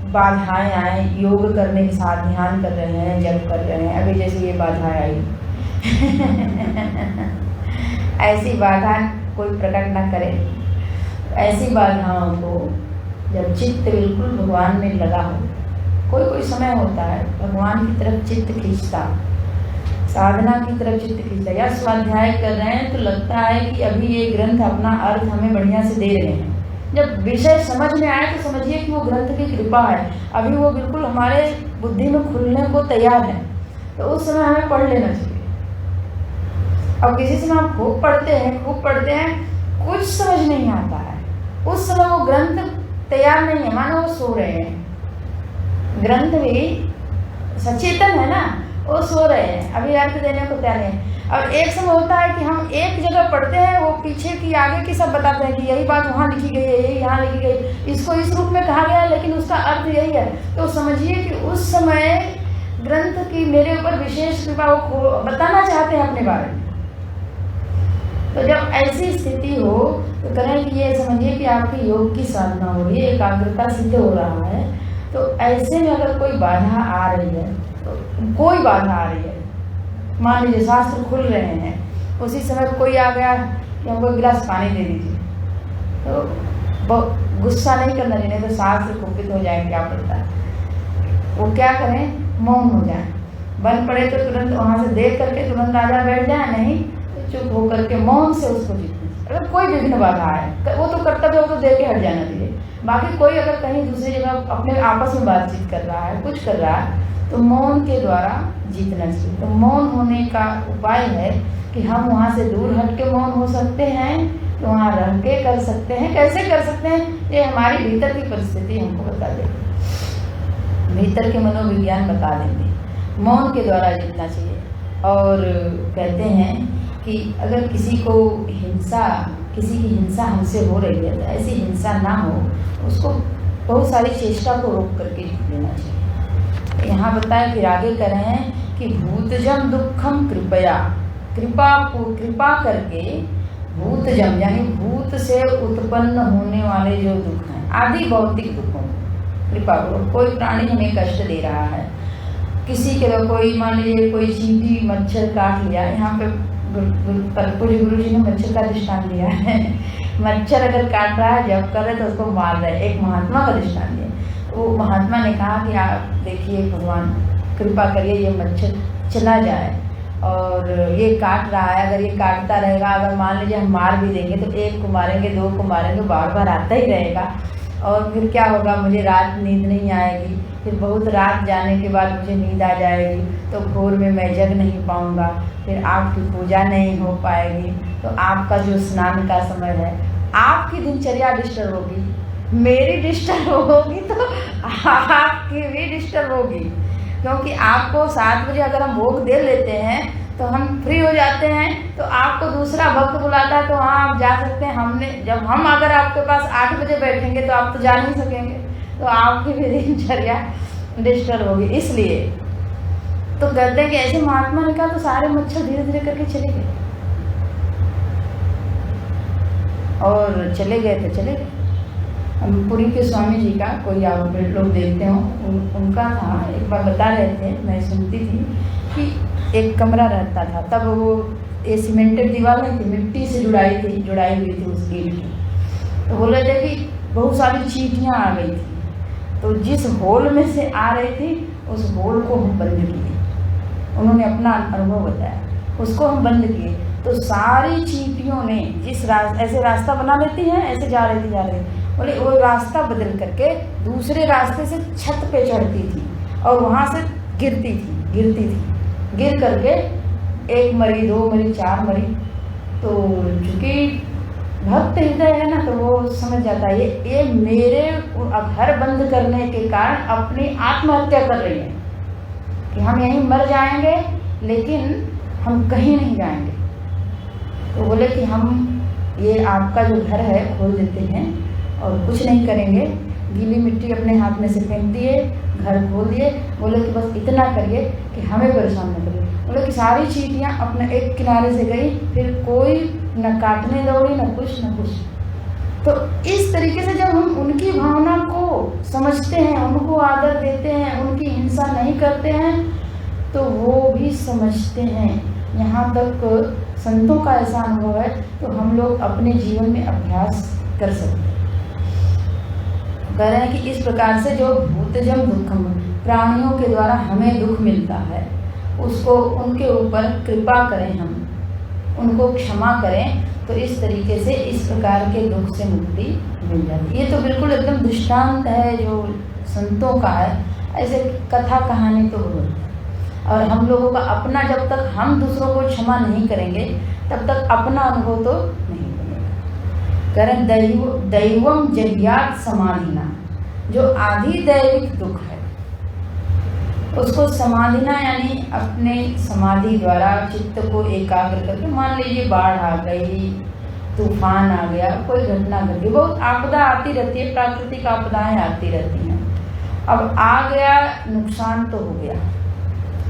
बाधाएं आए, योग करने के साथ ध्यान कर रहे हैं, जप कर रहे हैं, अभी जैसे ये बाधाएं आई ऐसी बाधा कोई प्रकट ना करे। ऐसी बाधाओं को जब चित्त बिल्कुल भगवान में लगा हो, कोई समय होता है भगवान की तरफ चित्त खींचता, साधना की तरफ चित्त खींचता, या स्वाध्याय कर रहे हैं तो लगता है कि अभी ये ग्रंथ अपना अर्थ हमें बढ़िया से दे रहे हैं। जब विषय समझ में आए तो समझिए कि वो ग्रंथ की कृपा है, अभी वो बिल्कुल हमारे बुद्धि में खुलने को तैयार है, तो उस समय हमें पढ़ लेना चाहिए। अब किसी समय हम खूब पढ़ते हैं, कुछ समझ नहीं आता है, उस समय वो ग्रंथ तैयार नहीं है, मानो वो सो रहे हैं। ग्रंथ भी सचेतन है ना, वो सो रहे हैं, अभी अर्थ देने को तैयार नहीं। और एक समय होता है कि हम एक जगह पढ़ते हैं, वो पीछे की आगे की सब बताते हैं कि यही बात वहाँ लिखी गई है, यही यहाँ लिखी गई, इसको इस रूप में कहा गया है, लेकिन उसका अर्थ यही है। तो समझिए कि उस समय ग्रंथ की मेरे ऊपर विशेष कृपा, वो बताना चाहते हैं अपने बारे में। तो जब ऐसी स्थिति हो तो करें कि ये समझिए कि आपकी योग की साधना हो रही है, एकाग्रता सिद्ध हो रहा है। तो ऐसे में अगर कोई बाधा आ रही है, तो कोई बाधा आ रही है, मान लीजिए शास्त्र खुल रहे हैं, उसी समय कोई आ गया कि हमको 1 गिलास पानी दे दीजिए, तो गुस्सा नहीं करना चाहिए, तो शास्त्र कुपित हो जाए, क्या पड़ता है। वो क्या करें, मौन हो जाए, बन पड़े तो तुरंत वहाँ से देख करके तुरंत आजा बैठ जाए, नहीं तो चुप होकर के मौन से उसको जीतना। अगर कोई विघ्न बाधा आए, वो तो कर्तव्य हो तो देख के हट जाना चाहिए। बाकी कोई अगर कहीं दूसरी जगह अपने आपस में बातचीत कर रहा है, कुछ कर रहा है, तो मौन के द्वारा जीतना चाहिए। तो मौन होने का उपाय है कि हम वहाँ से दूर हट के मौन हो सकते हैं, तो वहाँ रह के कर सकते हैं। कैसे कर सकते हैं, ये हमारी भीतर की परिस्थिति हमको बता देगी, भीतर के मनोविज्ञान बता देंगे। मौन के द्वारा जीतना चाहिए। और कहते हैं कि अगर किसी की हिंसा हमसे हो रही है, तो ऐसी हिंसा ना हो, उसको बहुत सारी चेष्टा को रोक करके जीत लेना चाहिए। यहाँ बताएं, फिर आगे करें कि भूतजम दुखम कृपा करके भूतजम यानी भूत से उत्पन्न होने वाले जो दुख हैं, आदि भौतिक दुखों कृपा करो। कोई प्राणी हमें कष्ट दे रहा है, किसी के कोई मान लीजिए कोई चींटी मच्छर काट लिया, यहाँ पे गुरु जी ने मच्छर का दृष्टांत दिया है। मच्छर अगर काट रहा है, जब कर रहे तो उसको मार रहे, एक महात्मा का दृष्टांत दिया। वो महात्मा ने कहा कि आप देखिए भगवान कृपा करिए, ये मच्छर चला जाए। और ये काट रहा है, अगर ये काटता रहेगा, अगर मान लीजिए हम मार भी देंगे तो एक को मारेंगे, दो को मारेंगे, बार बार आता ही रहेगा। और फिर क्या होगा, मुझे रात नींद नहीं आएगी, फिर बहुत रात जाने के बाद मुझे नींद आ जाएगी, तो भोर में मैं जग नहीं पाऊँगा, फिर आपकी पूजा नहीं हो पाएगी, तो आपका जो स्नान का समय है, आपकी दिनचर्या डिस्टर्ब होगी, मेरी डिस्टर्ब होगी, तो आपकी भी डिस्टर्ब होगी। क्योंकि आपको 7 बजे अगर हम भोग दे लेते हैं तो हम फ्री हो जाते हैं, तो आपको दूसरा भक्त बुलाता है तो हाँ आप जा सकते हैं। जब हम अगर आपके पास 8 बजे बैठेंगे तो आप तो जा नहीं सकेंगे, तो आपकी भी दिनचर्या डिस्टर्ब होगी। इसलिए तो कहते हैं कि ऐसे महात्मा ने कहा तो सारे मच्छर धीरे धीरे करके चले गए, और चले गए तो चले गए। हम पुरी के स्वामी जी का कोई आप लोग देखते हो, उनका था, एक बार बता रहे थे, मैं सुनती थी कि एक कमरा रहता था, तब वो ये सीमेंटेड दीवार नहीं थी, मिट्टी से जुड़ाई हुई थी उस गेट की। तो बोल रहे थे कि बहुत सारी चींटियाँ आ गई थी, तो जिस होल में से आ रही थी उस होल को हम बंद किए। उन्होंने अपना अनुभव बताया, उसको हम बंद किए तो सारी चींटियों ने ऐसे रास्ता बना लेती हैं, ऐसे जा रही थी, बोले वो रास्ता बदल करके दूसरे रास्ते से छत पे चढ़ती थी और वहाँ से गिरती थी, गिर करके 1 मरी, 2 मरी, 4 मरी। तो चूँकि भक्त हृदय है ना, तो वो समझ जाता है ये मेरे घर बंद करने के कारण अपनी आत्महत्या कर रही है, कि हम यहीं मर जाएंगे लेकिन हम कहीं नहीं जाएंगे। तो बोले कि हम ये आपका जो घर है खोल देते हैं और कुछ नहीं करेंगे, गीली मिट्टी अपने हाथ में से फेंक दिए, घर खोल दिए, बोले कि बस इतना करिए कि हमें परेशान न करिए। बोले कि सारी चींटियाँ अपने एक किनारे से गई, फिर कोई न काटने दौड़ी, न कुछ। तो इस तरीके से जब हम उनकी भावना को समझते हैं, उनको आदर देते हैं, उनकी हिंसा नहीं करते हैं, तो वो भी समझते हैं। यहाँ तक संतों का ऐसा अनुभव है, तो हम लोग अपने जीवन में अभ्यास कर सकते हैं। कह रहे हैं कि इस प्रकार से जो भूतजम दुखम, प्राणियों के द्वारा हमें दुख मिलता है, उसको उनके ऊपर कृपा करें, हम उनको क्षमा करें, तो इस तरीके से इस प्रकार के दुख से मुक्ति मिल जाती है। ये तो बिल्कुल एकदम दृष्टांत है जो संतों का है, ऐसे कथा कहानी तो बहुत है। और हम लोगों का अपना, जब तक हम दूसरों को क्षमा नहीं करेंगे तब तक अपना अनुभव तो नहीं बनेगा। करें दैवम जहियात समाधिना, जो आधि दैविक दुख है उसको समाधिना यानी अपने समाधि द्वारा चित्त को एकाग्र करके, मान लीजिए बाढ़ आ गई, तूफान आ गया, कोई घटना घट गई, बहुत आपदा आती रहती है, प्राकृतिक आपदाएं आती रहती हैं। अब आ गया, नुकसान तो हो गया,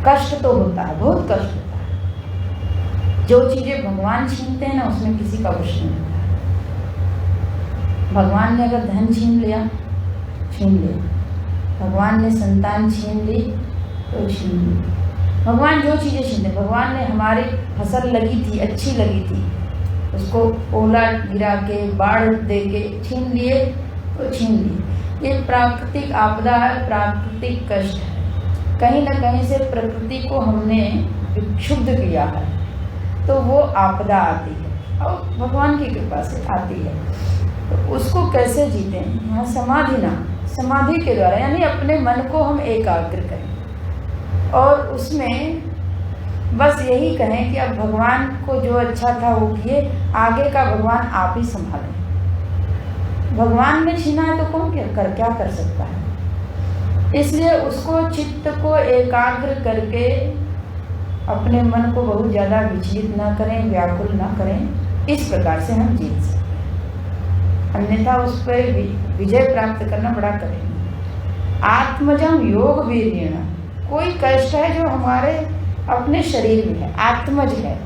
कष्ट तो होता है, बहुत कष्ट होता है। जो चीज़ें भगवान छीनते हैं ना, उसमें किसी का वश नहीं होता है। भगवान ने अगर धन छीन लिया, भगवान ने संतान छीन ली तो छीन ली। भगवान जो चीज़ें छीनते, भगवान ने हमारी फसल लगी थी, अच्छी लगी थी, उसको ओला गिरा के, बाढ़ दे के छीन लिए तो छीन लिए। ये प्राकृतिक आपदा है, प्राकृतिक कष्ट है। कहीं न कहीं से प्रकृति को हमने विक्षुब्ध किया है, तो वो आपदा आती है और भगवान की कृपा से आती है। तो उसको कैसे जीते हैं? यहाँ समाधि के द्वारा, यानी अपने मन को हम एकाग्र करें और उसमें बस यही कहें कि अब भगवान को जो अच्छा था वो किए, आगे का भगवान आप ही संभालें। भगवान ने छीना है तो कौन क्या कर सकता है? इसलिए उसको चित्त को एकाग्र करके अपने मन को बहुत ज़्यादा विचलित ना करें, व्याकुल ना करें। इस प्रकार से हम जीत सकते हैं, अन्यथा उस पर विजय प्राप्त करना बड़ा कठिन है। आत्मजम योग वीर्येण, कोई कष्ट है जो हमारे अपने शरीर में है, आत्मज है,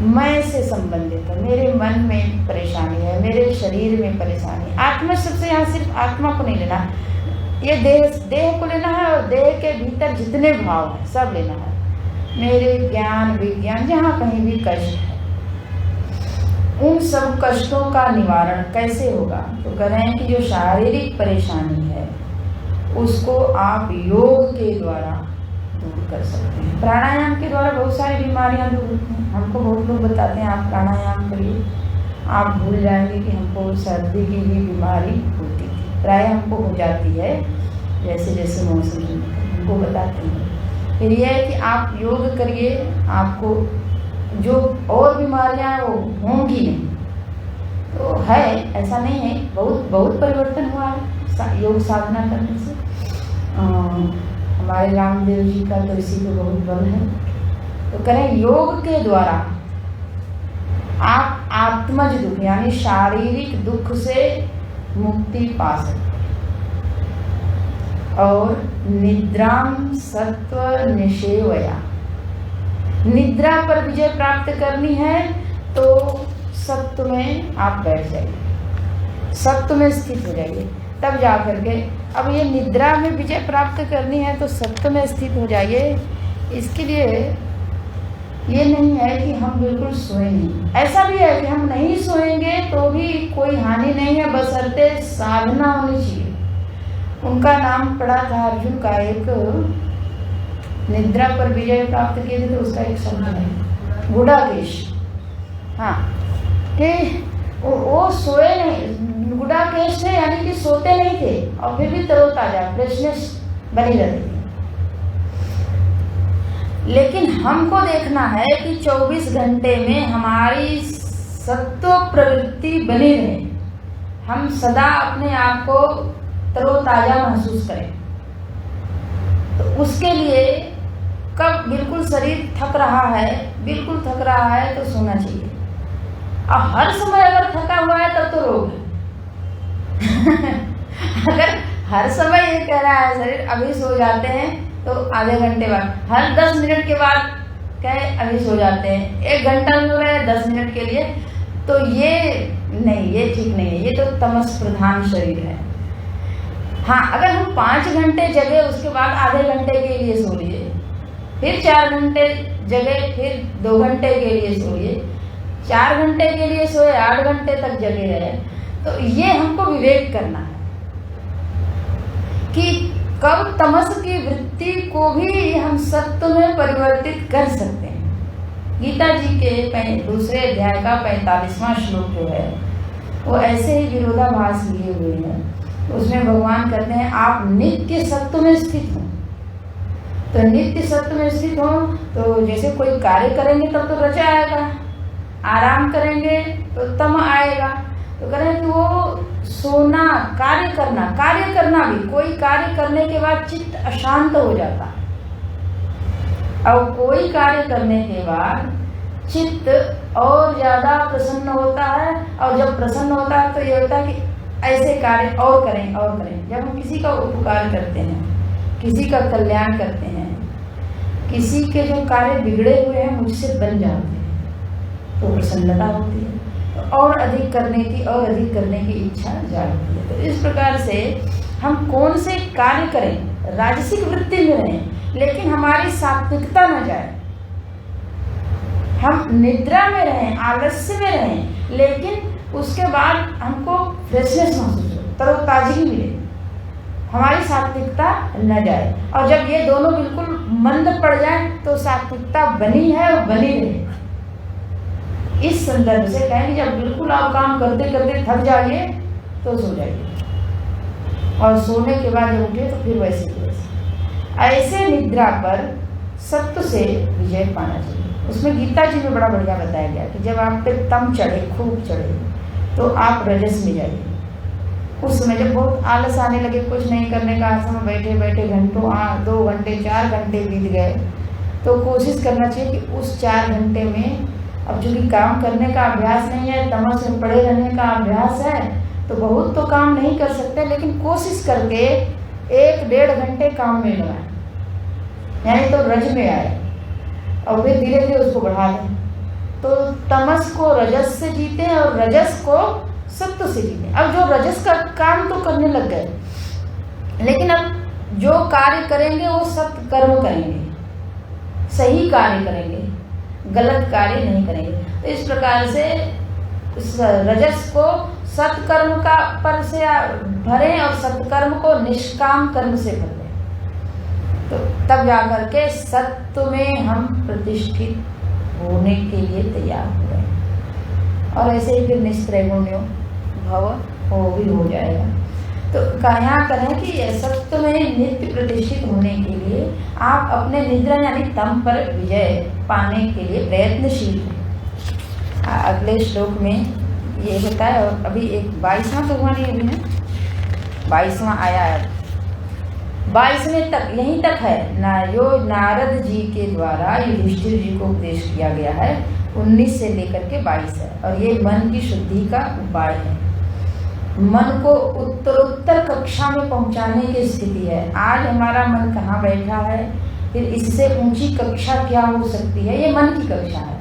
मैं से संबंधित है, मेरे मन में परेशानी है, मेरे शरीर में परेशानी। आत्मज शब्द से यहाँ सिर्फ आत्मा को नहीं लेना, ये देह को लेना है और देह के भीतर जितने भाव हैं सब लेना है। मेरे ज्ञान विज्ञान जहाँ कहीं भी कष्ट है, उन सब कष्टों का निवारण कैसे होगा? तो कह रहे हैं कि जो शारीरिक परेशानी है उसको आप योग के द्वारा दूर कर सकते हैं। प्राणायाम के द्वारा बहुत सारी बीमारियां दूर होती हैं। हमको बहुत लोग बताते हैं आप प्राणायाम करिए, आप भूल जाएंगे कि हमको सर्दी की भी बीमारी होती थी, प्राय हमको हो जाती है जैसे जैसे मौसम हमको बताते हैं। फिर यह है कि आप योग करिए, आपको जो और बीमारियां वो होंगी नहीं। तो है, ऐसा नहीं है, बहुत बहुत परिवर्तन हुआ है योग साधना करने से। हमारे रामदेव जी का तो इसी पे बहुत बल है। तो करें, योग के द्वारा आप आत्मज दुख यानी शारीरिक दुख से मुक्ति पा सकते हैं। और निद्राम सत्व निषेवया, निद्रा पर विजय प्राप्त करनी है तो सत्व में आप बैठ जाइए, सत्व में स्थित हो जाइए, तब जा करके। अब ये निद्रा में विजय प्राप्त करनी है तो सत्व में स्थित हो जाइए। इसके लिए ये नहीं है कि हम बिल्कुल सोए नहीं, ऐसा भी है कि हम नहीं सोएंगे तो भी कोई हानि नहीं है, बशर्ते साधना होनी चाहिए। उनका नाम पड़ा था अर्जुन का, एक निद्रा पर विजय प्राप्त किए थे तो उसका एक शब्द है गुडाकेश। हाँ, कि वो सोए नहीं, गुडाकेश थे यानी कि सोते नहीं थे और फिर भी तरोताजा फ्रेशनेस बनी रहती थी। लेकिन हमको देखना है कि 24 घंटे में हमारी सत्व प्रवृत्ति बनी रहे, हम सदा अपने आप को तरोताजा महसूस करें। तो उसके लिए कब बिल्कुल शरीर थक रहा है, बिल्कुल थक रहा है तो सोना चाहिए। और हर समय अगर थका हुआ है तब तो रोग है। अगर हर समय ये कह रहा है शरीर अभी सो जाते हैं तो आधे घंटे बाद, हर 10 मिनट के बाद कहे अभी सो जाते हैं, 1 घंटा सो रहे हैं 10 मिनट के लिए, तो ये नहीं, ये ठीक नहीं है, ये तो तमस प्रधान शरीर है। हाँ, अगर हम 5 घंटे जगे उसके बाद आधे घंटे के लिए सो लिए, फिर 4 घंटे जगे, फिर 2 घंटे के लिए सोइए, 4 घंटे के लिए सोए, 8 घंटे तक जगे रहे, तो ये हमको विवेक करना है कि कब तमस की वृत्ति को भी हम सत्व में परिवर्तित कर सकते हैं। गीता जी के दूसरे अध्याय का 45वां श्लोक जो है वो ऐसे ही विरोधाभास लिए हुए हैं। उसमें भगवान कहते हैं आप नित्य सत्व में स्थित हो। तो नित्य सत्व में स्थित हो तो जैसे कोई कार्य करेंगे तब तो रजा आएगा, आराम करेंगे तो तम आएगा। तो करें कि वो सोना, कार्य करना भी, कोई कार्य करने के बाद चित्त अशांत हो जाता है और कोई कार्य करने के बाद चित्त और ज्यादा प्रसन्न होता है। और जब प्रसन्न होता है तो ये होता है कि ऐसे कार्य और करें और करें। जब हम किसी का उपकार करते हैं, किसी का कल्याण करते हैं, किसी के जो कार्य बिगड़े हुए हैं मुझसे बन जाते हैं तो प्रसन्नता होती है, और अधिक करने की इच्छा जागती है। तो इस प्रकार से हम कौन से कार्य करें, राजसिक वृत्ति में रहें लेकिन हमारी सात्विकता न जाए, हम निद्रा में रहें, आलस्य में रहें, लेकिन उसके बाद हमको फ्रेशनेस महसूस हो, तरोताजगी मिले, हमारी सात्विकता न जाए। और जब ये दोनों बिल्कुल मंद पड़ जाए तो सात्विकता बनी है और बनी रहे। इस संदर्भ से कहें जब बिल्कुल आप काम करते करते थक जाइए तो सो जाइए, और सोने के बाद जब उठे तो फिर वैसे ही वैसे। ऐसे निद्रा पर सत्व से विजय पाना चाहिए। उसमें गीता जी में बड़ा बढ़िया बताया गया कि जब आप पे तम चढ़े, खूब चढ़े, तो आप रजस में जाइए। उस समय जब बहुत आलस आने लगे, कुछ नहीं करने का, समय बैठे बैठे घंटों 2 घंटे 4 घंटे बीत गए, तो कोशिश करना चाहिए कि उस 4 घंटे में, अब चूँकि काम करने का अभ्यास नहीं है, तमस में पड़े रहने का अभ्यास है, तो बहुत तो काम नहीं कर सकते, लेकिन कोशिश करके 1-1.5 घंटे काम में लगाएं, यानी तो रज में आए, और फिर धीरे धीरे उसको बढ़ा दें। तो तमस को रजस से जीते और रजस को सत्व से जीते। अब जो रजस का काम तो करने लग गए, लेकिन अब जो कार्य करेंगे वो सत्कर्म करेंगे, सही कार्य करेंगे, गलत कार्य नहीं करेंगे। तो इस प्रकार से रजस को सत्कर्म का पर से भरें और सत्कर्म को निष्काम कर्म से भरें। तो तब जाकर के सत्व में हम प्रतिष्ठित होने के लिए तैयार हो रहे हैं। और ऐसे ही फिर निस्त्रैगुण्यो भव वो भी हो जाएगा। तो क्या करें कि सत्व में नित्य प्रतिष्ठित होने के लिए आप अपने निद्रा यानी तम पर विजय पाने के लिए प्रयत्नशील हैं। अगले श्लोक में ये बताया। और अभी एक 22वां भगवान ये भी है, 22वां आया है, 22वें तक यहीं तक है ना। जो नारद जी के द्वारा युधिष्ठिर जी को उपदेश किया गया है 19 से लेकर के 22 है। और ये मन की शुद्धि का उपाय है, मन को उत्तरोत्तर कक्षा में पहुंचाने की स्थिति है। आज हमारा मन कहाँ बैठा है, फिर इससे ऊंची कक्षा क्या हो सकती है, ये मन की कक्षा है।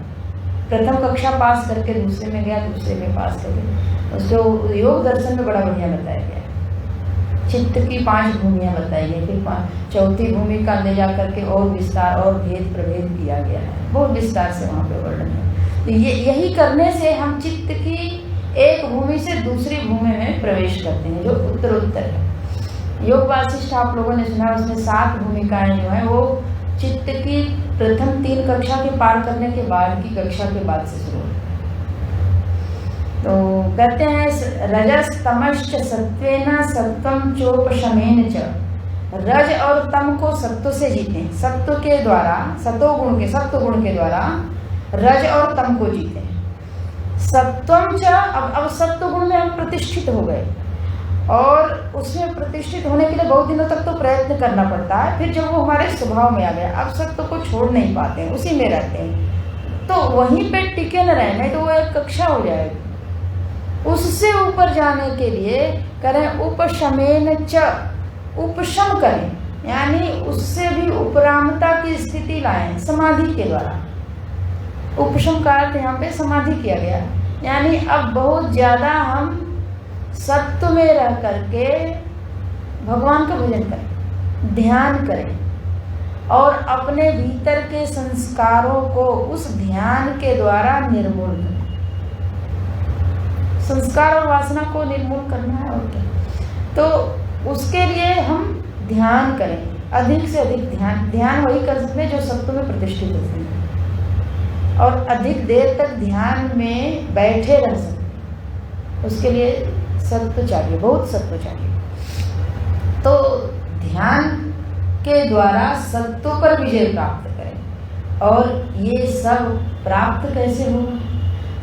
प्रथम कक्षा पास करके दूसरे में गया, दूसरे में पास करके, उसको योग दर्शन में बड़ा बढ़िया बताया गया। चित्त की 5 भूमियाँ बताई गई, फिर 4थी भूमि का ले जा करके और विस्तार और भेद प्रभेद किया गया है, बहुत विस्तार से वहाँ पे वर्णन है। तो यही करने से हम चित्त की एक भूमि से दूसरी भूमि में प्रवेश करते हैं, जो उत्तरोत्तर है। योग वासिष्ठ आप लोगों ने सुना, उसमें 7 भूमिकाएं जो हैं वो चित्त की प्रथम 3 कक्षा के पार करने के बाद की कक्षा के बाद से शुरू होती है। तो कहते हैं रजस तमश्च सत्वेन सत्वम चोपशमेन च, रज और तम को सत्व से जीतें, सत्व के द्वारा सत्व गुण के द्वारा रज और तम को जीतें। सत्वम च, अब सत्व गुण में हम प्रतिष्ठित हो गए, और उसमें प्रतिष्ठित होने के लिए बहुत दिनों तक तो प्रयत्न करना पड़ता है। फिर जब वो हमारे स्वभाव में आ गया, अब सत्व को छोड़ नहीं पाते हैं, उसी में रहते हैं, तो वहीं पे टिके न रहे, नहीं तो वो एक कक्षा हो जाएगी। उससे ऊपर जाने के लिए करें उपशमेन च, उपशम करें, यानी उससे भी उपरामता की स्थिति लाएं समाधि के द्वारा। उपशम का अर्थ यहाँ पे समाधि किया गया, यानी अब बहुत ज़्यादा हम सत्व में रह करके भगवान का भजन करें, ध्यान करें और अपने भीतर के संस्कारों को उस ध्यान के द्वारा निर्मूल करें। संस्कार और वासना को निर्मूल करना है और क्या, तो उसके लिए हम ध्यान करें, अधिक से अधिक ध्यान वही कर सकते हैं जो सत्व में प्रतिष्ठित होते हैं, और अधिक देर तक ध्यान में बैठे रह सकते। उसके लिए सत्व चाहिए, बहुत सत्व चाहिए। तो ध्यान के द्वारा सत्व पर विजय प्राप्त करें। और ये सब प्राप्त कैसे होगा,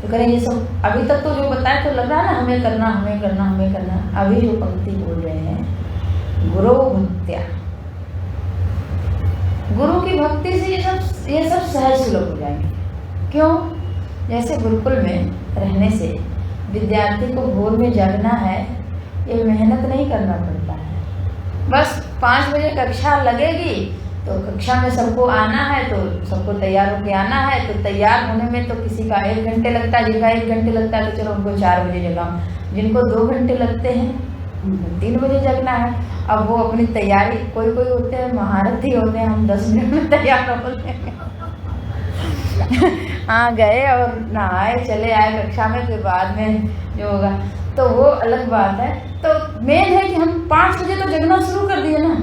तो करें ये सब अभी तक तो जो बताए तो लग रहा है ना हमें करना हमें करना हमें करना। अभी जो पंक्ति बोल रहे हैं गुरु भक्त्या, गुरु की भक्ति से ये सब सहज सुलभ हो जाएंगे। क्यों? जैसे गुरुकुल में रहने से विद्यार्थी को भोर में जगना है, ये मेहनत नहीं करना पड़ता है। बस 5 बजे कक्षा लगेगी तो कक्षा में सबको आना है, तो सबको तैयार होकर आना है। तो तैयार होने में तो किसी का 1 घंटे लगता है, जिनका 1 घंटे लगता है तो चलो उनको 4 बजे जगाओ, जिनको 2 घंटे लगते हैं 3 बजे जगना है। अब वो अपनी तैयारी, कोई होते हैं महारथी होते हैं, हम 10 मिनट में तैयार होते हैं हाँ गए और नहाए चले आए कक्षा में, फिर बाद में जो होगा तो वो अलग बात है। तो मेन है कि हम 5 बजे तो जगना शुरू कर दिए ना,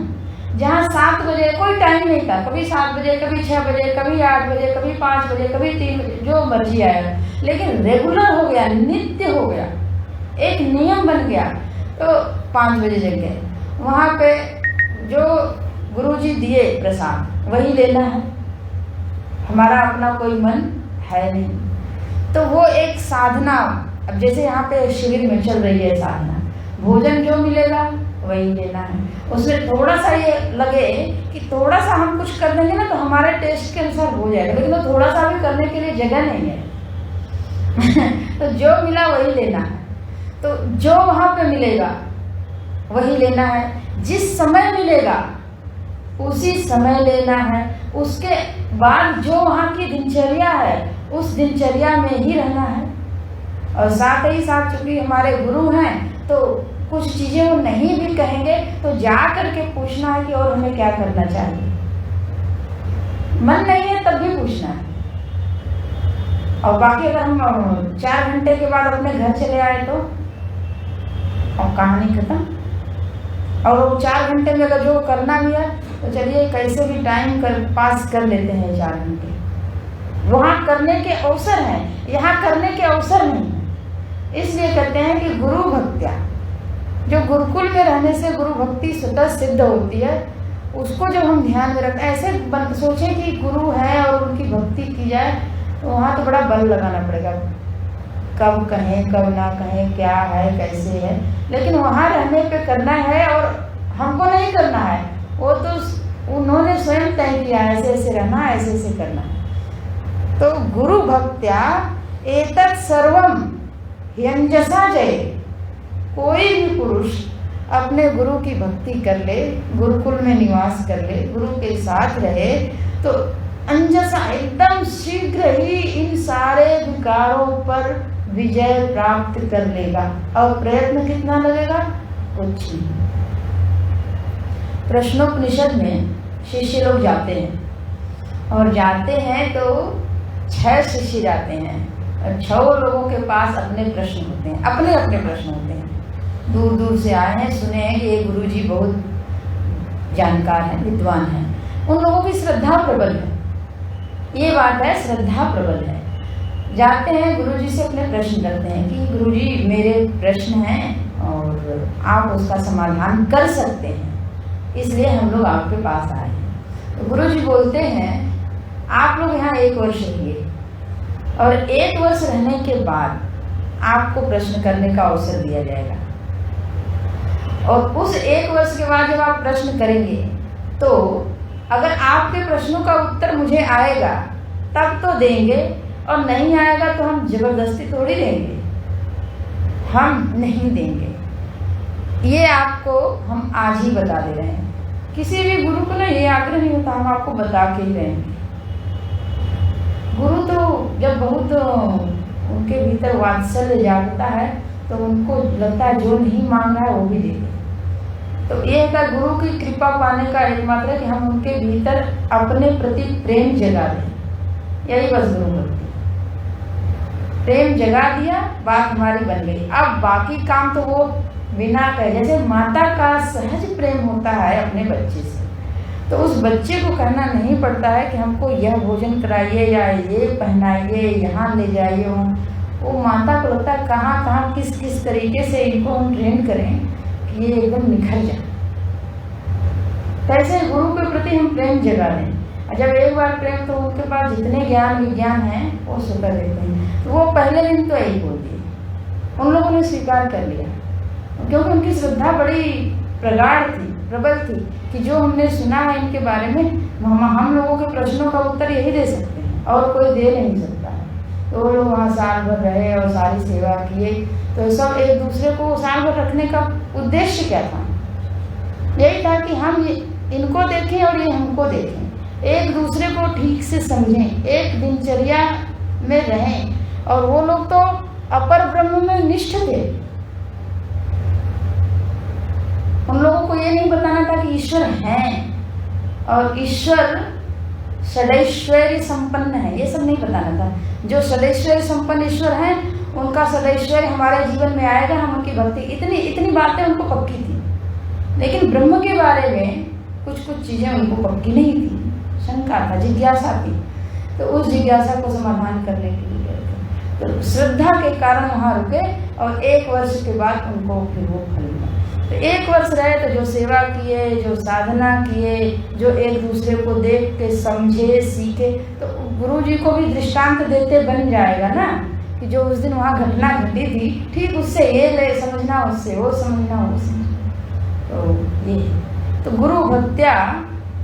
जहाँ 7 बजे कोई टाइम नहीं था, कभी 7 बजे कभी 6 बजे कभी 8 बजे कभी 5 बजे कभी 3 बजे, जो मर्जी आएगा, लेकिन रेगुलर हो गया, नित्य हो गया, एक नियम बन गया। तो 5 बजे जग गए, वहाँ पे जो गुरुजी दिए प्रसाद वही लेना है, हमारा अपना कोई मन है नहीं। तो वो एक साधना, अब जैसे यहाँ पे शिविर में चल रही है साधना, भोजन जो मिलेगा वही लेना है। उसमें थोड़ा सा ये लगे कि थोड़ा सा हम कुछ कर देंगे ना तो हमारे टेस्ट के अनुसार हो जाएगा, लेकिन वो थोड़ा सा भी करने के लिए जगह नहीं है तो जो मिला वही लेना है। तो जो वहाँ पे मिलेगा वही लेना है, जिस समय मिलेगा उसी समय लेना है। उसके बाद जो वहाँ की दिनचर्या है उस दिनचर्या में ही रहना है। और साथ ही साथ चूंकि हमारे गुरु हैं तो कुछ चीज़ें वो नहीं भी कहेंगे तो जा करके पूछना है कि और हमें क्या करना चाहिए। मन नहीं है तब भी पूछना है। और बाकी अगर हम 4 घंटे के बाद अपने घर चले आए तो और कहानी खत्म। और वो 4 घंटे में अगर जो करना भी है तो चलिए कैसे भी टाइम पास कर लेते हैं 4 घंटे। वहाँ करने के अवसर हैं, यहाँ करने के अवसर नहीं है। इसलिए कहते हैं कि गुरु भक्त्या, जो गुरुकुल में रहने से गुरु भक्ति स्वतः सिद्ध होती है, उसको जब हम ध्यान में रखते हैं, ऐसे सोचें कि गुरु है और उनकी भक्ति की जाए, तो वहाँ तो बड़ा बल लगाना पड़ेगा, कब कहें कब ना कहें, क्या है कैसे है। लेकिन वहाँ रहने पे करना है और हमको नहीं करना है, वो तो उन्होंने स्वयं तय किया, ऐसे ऐसे रहना, ऐसे ऐसे करना। तो गुरु भक्त्या एतत् सर्वम ह्यंजसा जय। कोई भी पुरुष अपने गुरु की भक्ति कर ले, गुरुकुल में निवास कर ले, गुरु के साथ रहे, तो अंजसा एकदम शीघ्र ही इन सारे विकारों पर विजय प्राप्त कर लेगा। और प्रयत्न कितना लगेगा? कुछ नहीं। प्रश्नोपनिषद में शिष्य लोग जाते हैं, और जाते हैं तो 6 शिष्य जाते हैं, और 6 लोगों के पास अपने प्रश्न होते हैं, अपने अपने प्रश्न होते हैं। दूर दूर से आए हैं, सुने हैं कि ये गुरुजी बहुत जानकार हैं, विद्वान हैं। उन लोगों की श्रद्धा प्रबल है, ये बात है, श्रद्धा प्रबल है। जाते हैं गुरुजी से अपने प्रश्न करते हैं कि गुरुजी मेरे प्रश्न हैं और आप उसका समाधान कर सकते हैं, इसलिए हम लोग आपके पास आए हैं। तो गुरुजी बोलते हैं आप लोग यहाँ 1 वर्ष रहिए, और 1 वर्ष रहने के बाद आपको प्रश्न करने का अवसर दिया जाएगा। और उस 1 वर्ष के बाद जब आप प्रश्न करेंगे, तो अगर आपके प्रश्नों का उत्तर मुझे आएगा तब तो देंगे, और नहीं आएगा तो हम जबरदस्ती थोड़ी देंगे, हम नहीं देंगे। ये आपको हम आज ही बता दे रहे हैं। किसी भी गुरु को ना ये आग्रह नहीं होता, हम आपको बता के ही रहेंगे। गुरु तो जब बहुत उनके भीतर वात्सल्य जागता है, तो उनको लगता है जो नहीं मांग रहा है वो भी दे दे। तो ये है गुरु की कृपा पाने का एकमात्र है कि हम उनके भीतर अपने प्रति प्रेम जगा दें। यही बस गुरु भक्ति। प्रेम जगा दिया, बात हमारी बन गई। अब बाकी काम तो वो बिना कहे, जैसे माता का सहज प्रेम होता है अपने बच्चे से, तो उस बच्चे को कहना नहीं पड़ता है कि हमको यह भोजन कराइए या ये पहनाइए, यहाँ ले जाइए। वो माता को लगता है कहाँ कहाँ किस किस तरीके से इनको हम ट्रेन करें कि ये एकदम निखर जाए। कैसे गुरु के प्रति हम प्रेम जगा दें। जब एक बार प्रेम, तो उनके पास जितने ज्ञान विज्ञान हैं वो स्वीकार देते हैं। तो वो पहले दिन तो यही बोल दिए, उन लोगों ने स्वीकार कर लिया, क्योंकि उनकी श्रद्धा बड़ी प्रगाढ़ थी, प्रबल थी, कि जो हमने सुना है इनके बारे में, हम लोगों के प्रश्नों का उत्तर यही दे सकते हैं और कोई दे नहीं सकता है। तो वो लोग वहाँ साल भर रहे और सारी सेवा किए। तो सब एक दूसरे को साल भर रखने का उद्देश्य क्या था? यही था कि हम इनको देखें और ये हमको देखें, एक दूसरे को ठीक से समझें, एक दिनचर्या में रहें। और वो लोग तो अपर ब्रह्म में निष्ठ थे। उन लोगों को ये नहीं बताना था कि ईश्वर हैं और ईश्वर षडैश्वर्य संपन्न है, ये सब नहीं बताना था। जो षडैश्वर्य संपन्न ईश्वर हैं, उनका षडैश्वर्य हमारे जीवन में आएगा, हम उनकी भक्ति, इतनी बातें उनको पक्की थी। लेकिन ब्रह्म के बारे में कुछ चीज़ें उनको पक्की नहीं थी, शंका था, जिज्ञासा थी। तो उस जिज्ञासा को समाधान करने के लिए गए थे। तो श्रद्धा के कारण वहाँ रुके, और 1 वर्ष के बाद उनको फिर वो फल मिला। तो 1 वर्ष रहे, तो जो सेवा किए, जो साधना किए, जो एक दूसरे को देख के समझे, सीखे, तो गुरु जी को भी दृष्टांत देते बन जाएगा ना, कि जो उस दिन वहाँ घटना घटी थी, ठीक उससे ये ले समझना, उससे वो समझना, वो समझना। तो ये तो गुरु भक्त्या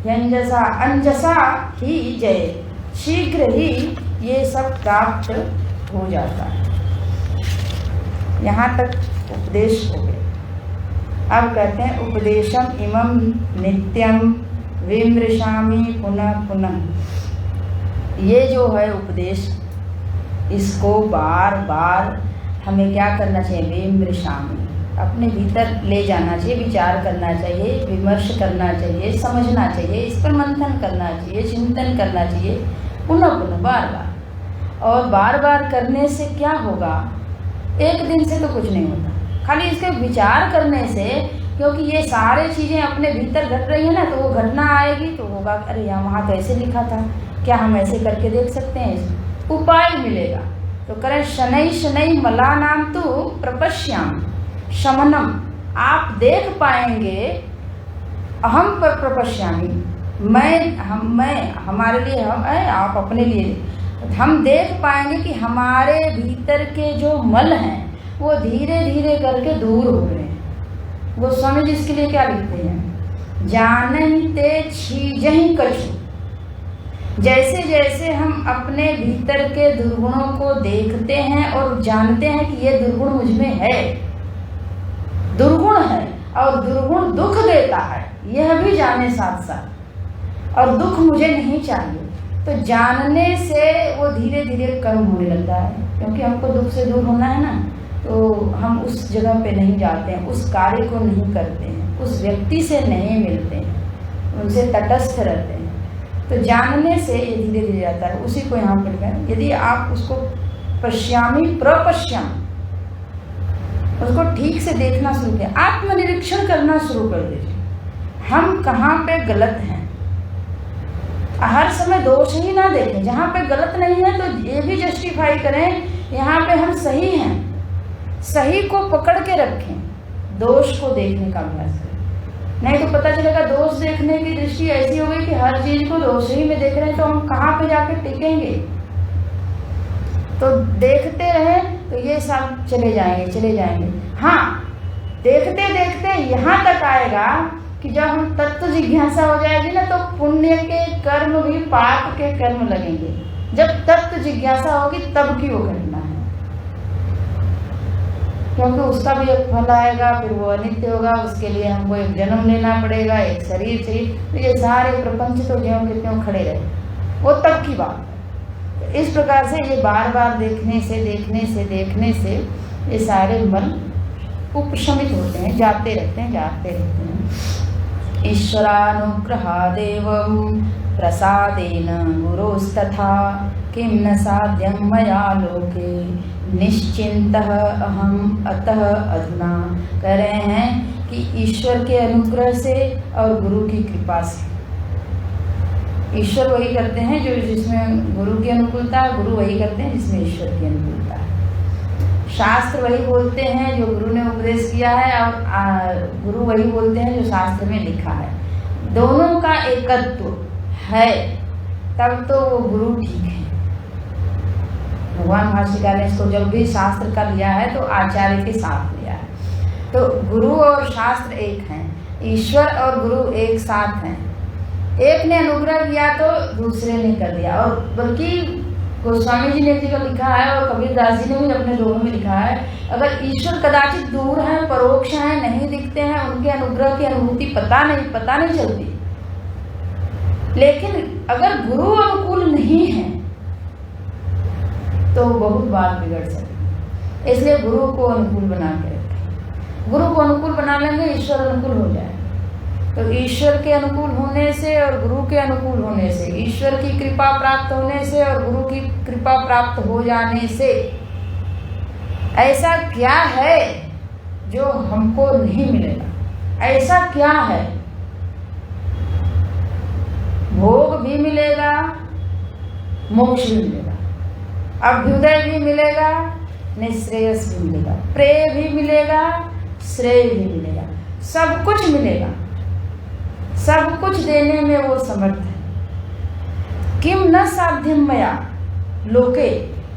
यंजसा अंजसा ही जय, शीघ्र ही ये सब प्राप्त हो जाता है। यहाँ तक उपदेश हो गया। अब कहते हैं उपदेशम इमं नित्यम विमृशामि पुनः पुनः। ये जो है उपदेश, इसको बार बार हमें क्या करना चाहिए? विमृशामि, अपने भीतर ले जाना चाहिए, विचार करना चाहिए, विमर्श करना चाहिए, समझना चाहिए, इस पर मंथन करना चाहिए, चिंतन करना चाहिए, पुनः पुनः बार बार। और बार बार करने से क्या होगा? एक दिन से तो कुछ नहीं होता। खाली इसके विचार करने से क्योंकि ये सारे चीज़ें अपने भीतर घट रही है ना, तो वो घटना आएगी तो होगा अरे यार वहाँ तो ऐसे लिखा था, क्या हम ऐसे करके देख सकते हैं, उपाय मिलेगा। तो करें शनै शनै मलानां तु प्रपश्याम शमनम, आप देख पाएंगे, अहम पर प्रपश्यामी, मैं हमारे लिए हम है, आप अपने लिए, हम देख पाएंगे कि हमारे भीतर के जो मल हैं वो धीरे धीरे करके दूर हो रहे हैं। गोस्वामी जी इसके लिए क्या लिखते हैं, जानते छीजहि कछु, जैसे जैसे हम अपने भीतर के दुर्गुणों को देखते हैं और जानते हैं कि ये दुर्गुण मुझ में है, दुर्गुण है और दुर्गुण दुख देता है, यह भी जाने साथ साथ, और दुख मुझे नहीं चाहिए, तो जानने से वो धीरे धीरे कम होने लगता है। क्योंकि हमको दुख से दूर होना है ना, तो हम उस जगह पे नहीं जाते हैं, उस कार्य को नहीं करते हैं, उस व्यक्ति से नहीं मिलते हैं, उनसे तटस्थ रहते हैं। तो जानने से ये धीरे धीरे जाता है। उसी को यहाँ पर लिखा है, यदि आप उसको पश्यामी प्रपश्याम, उसको ठीक से देखना शुरू करें, आत्मनिरीक्षण करना शुरू कर दीजिए, हम कहाँ पे गलत हैं। हर समय दोष ही ना देखें, जहाँ पे गलत नहीं है तो ये भी जस्टिफाई करें यहाँ पे हम सही हैं, सही को पकड़ के रखें, दोष को देखने का अभ्यास करें। नहीं तो पता चलेगा दोष देखने की दृष्टि ऐसी हो गई कि हर चीज को दोष ही में देख रहे हैं, तो हम कहाँ पे जाके टिकेंगे। तो देखते रहे तो ये सब चले जाएंगे। हाँ, देखते देखते यहाँ तक आएगा कि जब हम तत्व जिज्ञासा हो जाएगी ना, तो पुण्य के कर्म भी पाप के कर्म लगेंगे। जब तत्व जिज्ञासा होगी तब की वो घटना है, क्योंकि उसका भी एक फल आएगा, फिर वो अनित्य होगा, उसके लिए हमको एक जन्म लेना पड़ेगा, एक शरीर चाहिए, तो ये सारे प्रपंच तो ज्यों के त्यों खड़े रहे, वो तब की बात है। तो इस प्रकार से ये बार बार देखने से ये सारे मन उपशमित होते हैं, जाते रहते हैं। ईश्वरानुग्रहादेव प्रसादेन गुरोस्तथा किं न साध्यं मया लोके निश्चिन्तः अहम अतः अधुना। कह रहे हैं कि ईश्वर के अनुग्रह से और गुरु की कृपा से, ईश्वर वही करते हैं जो जिसमें गुरु की अनुकूलता है, गुरु वही करते हैं जिसमें ईश्वर की अनुकूलता है। शास्त्र वही बोलते हैं जो गुरु ने उपदेश किया है, और गुरु वही बोलते हैं जो शास्त्र में लिखा है। दोनों का एकत्व है तब तो वो गुरु ठीक है। भगवान भाष्यकार ने इसको जब भी शास्त्र का लिया है तो आचार्य के साथ लिया है। तो गुरु और शास्त्र एक हैं, ईश्वर और गुरु एक साथ हैं। एक ने अनुग्रह किया तो दूसरे ने कर दिया। और बल्कि गोस्वामी जी ने एक जगह लिखा है और कबीरदास जी ने भी अपने दोनों में लिखा है, अगर ईश्वर कदाचित दूर हैं, परोक्ष हैं, नहीं दिखते हैं, उनके अनुग्रह की अनुभूति पता नहीं चलती, लेकिन अगर गुरु अनुकूल नहीं है तो बहुत बात बिगड़ सकती है। इसलिए गुरु को अनुकूल बना के रखें। गुरु को अनुकूल बना लेंगे, ईश्वर अनुकूल हो जाए। तो ईश्वर के अनुकूल होने से और गुरु के अनुकूल होने से, ईश्वर की कृपा प्राप्त होने से और गुरु की कृपा प्राप्त हो जाने से ऐसा क्या है जो हमको नहीं मिलेगा? ऐसा क्या है? भोग भी मिलेगा, मोक्ष भी मिलेगा, अभ्युदय भी मिलेगा, निश्रेयस भी मिलेगा, प्रेय भी मिलेगा, श्रेय भी मिलेगा, सब कुछ मिलेगा। सब कुछ देने में वो समर्थ है। किम न साध्यम मया लोके,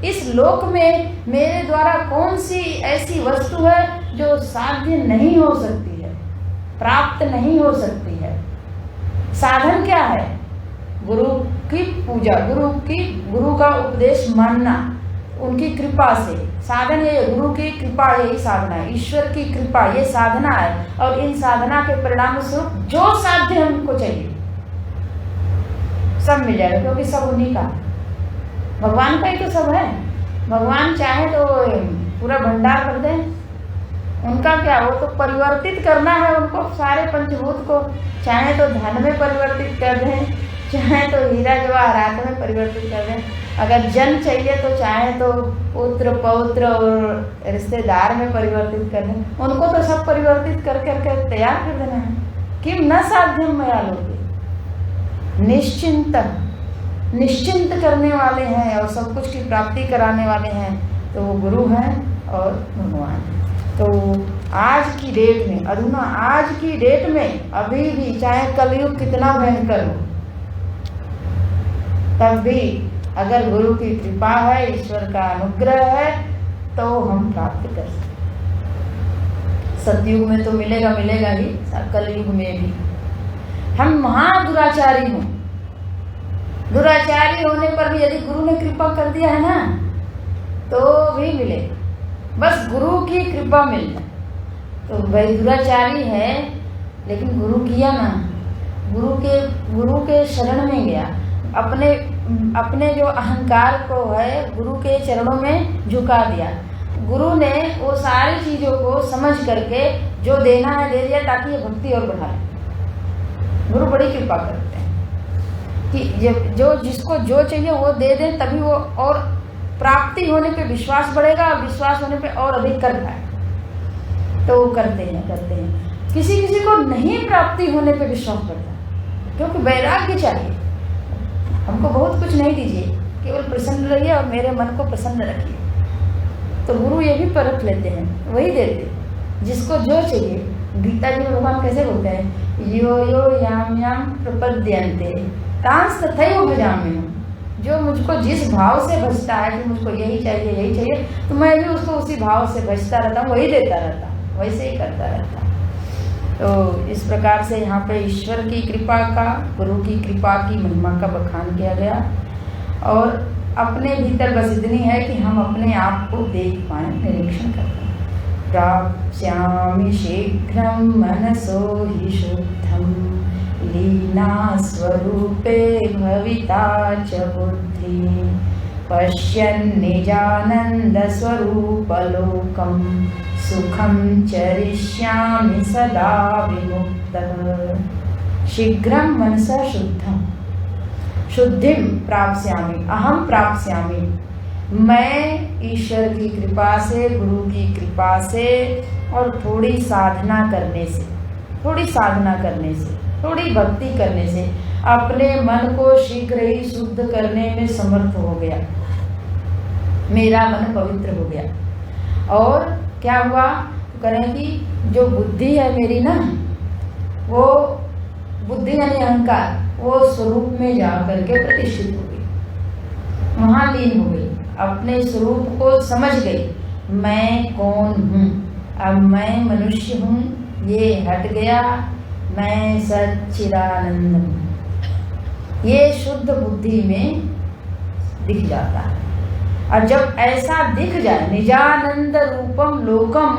इस लोक में मेरे द्वारा कौन सी ऐसी वस्तु है जो साध्य नहीं हो सकती है, प्राप्त नहीं हो सकती है? साधन क्या है? गुरु की पूजा, गुरु का उपदेश मानना, उनकी कृपा से। साधन ये गुरु की कृपा, यही साधना है, ईश्वर की कृपा ये साधना है। और इन साधना के परिणाम स्वरूप जो साध्य हमको चाहिए सब मिल जाएगा, क्योंकि सब उन्हीं का, भगवान का ही तो सब है। भगवान चाहे तो पूरा भंडार कर दें, उनका क्या, वो तो परिवर्तित करना है उनको, सारे पंचभूत को चाहे तो धन में परिवर्तित कर दें, चाहे तो हीरा जवाहरात में परिवर्तित कर दें, अगर जन चाहिए तो चाहे तो पुत्र पौत्र और रिश्तेदार में परिवर्तित कर दें, उनको तो सब परिवर्तित कर करके तैयार कर देना है। कि न साध्यम मया लोके, निश्चिंत करने वाले हैं और सब कुछ की प्राप्ति कराने वाले हैं, तो वो गुरु हैं और भगवान। तो आज की डेट में, अधुना आज की डेट में अभी भी चाहे कलयुग कितना भयंकर हो, तब भी अगर गुरु की कृपा है, ईश्वर का अनुग्रह है, तो हम प्राप्त कर सकते। सतयुग में तो मिलेगा ही, कलयुग में भी हम महादुराचारी हों, दुराचारी होने पर भी यदि गुरु ने कृपा कर दिया है ना, तो भी मिले, बस गुरु की कृपा मिल जाए। तो भाई दुराचारी है लेकिन गुरु किया ना, गुरु के शरण में गया, अपने जो अहंकार को है गुरु के चरणों में झुका दिया, गुरु ने वो सारी चीजों को समझ करके जो देना है दे दिया, ताकि ये भक्ति और बढ़ा ले। गुरु बड़ी कृपा करते हैं कि जो जिसको जो चाहिए वो दे दें, तभी वो और प्राप्ति होने पे विश्वास बढ़ेगा, और विश्वास होने पे और अधिक कर पाए, तो वो करते हैं। किसी को नहीं प्राप्ति होने पे विश्वास बढ़ता है, क्योंकि वैराग्य चाहिए। हमको बहुत कुछ नहीं दीजिए, केवल प्रसन्न रहिए और मेरे मन को प्रसन्न रखिए। तो गुरु ये भी परख लेते हैं, वही देते जिसको जो चाहिए। गीता जी में भगवान कैसे बोलते हैं, यो यो याम याम प्रपद्यन्ते तांस तथैव भजाम्यहम्। जो मुझको जिस भाव से भजता है कि मुझको यही चाहिए, तो मैं भी उसको उसी भाव से भजता रहता हूँ, वही देता रहता हूँ, वैसे ही करता रहता हूँ। तो इस प्रकार से यहाँ पे ईश्वर की कृपा का, गुरु की कृपा की महिमा का बखान किया गया। और अपने भीतर बस इतनी है कि हम अपने आप को देख पाएं, निरीक्षण कर पाएं। प्राप्स्यामि शीघ्रं मनसो हि शुद्धं लीना स्वरूपे भविता च बुद्धि पश्यन् निजानंद स्वरूपलोकं सुखं चरिष्यामि सदा विमुक्तः। शीघ्रं मनसा शुद्धिं प्राप्स्यामि, अहम प्राप्स्यामि। मैं ईश्वर की कृपा से, गुरु की कृपा से और थोड़ी साधना करने से, थोड़ी भक्ति करने से अपने मन को शीघ्र ही शुद्ध करने में समर्थ हो गया। मेरा मन पवित्र हो गया। और क्या हुआ, करें कि जो बुद्धि है मेरी ना, वो बुद्धि यानी अहंकार, वो स्वरूप में जा करके प्रतिष्ठित हो गई, वहाँ लीन हो गई, अपने स्वरूप को समझ गई, मैं कौन हूँ, अब मैं मनुष्य हूँ, ये हट गया, मैं सच्चिदानंद हूँ। ये शुद्ध बुद्धि में दिख जाता है। और जब ऐसा दिख जाए, निजानंद रूपम लोकम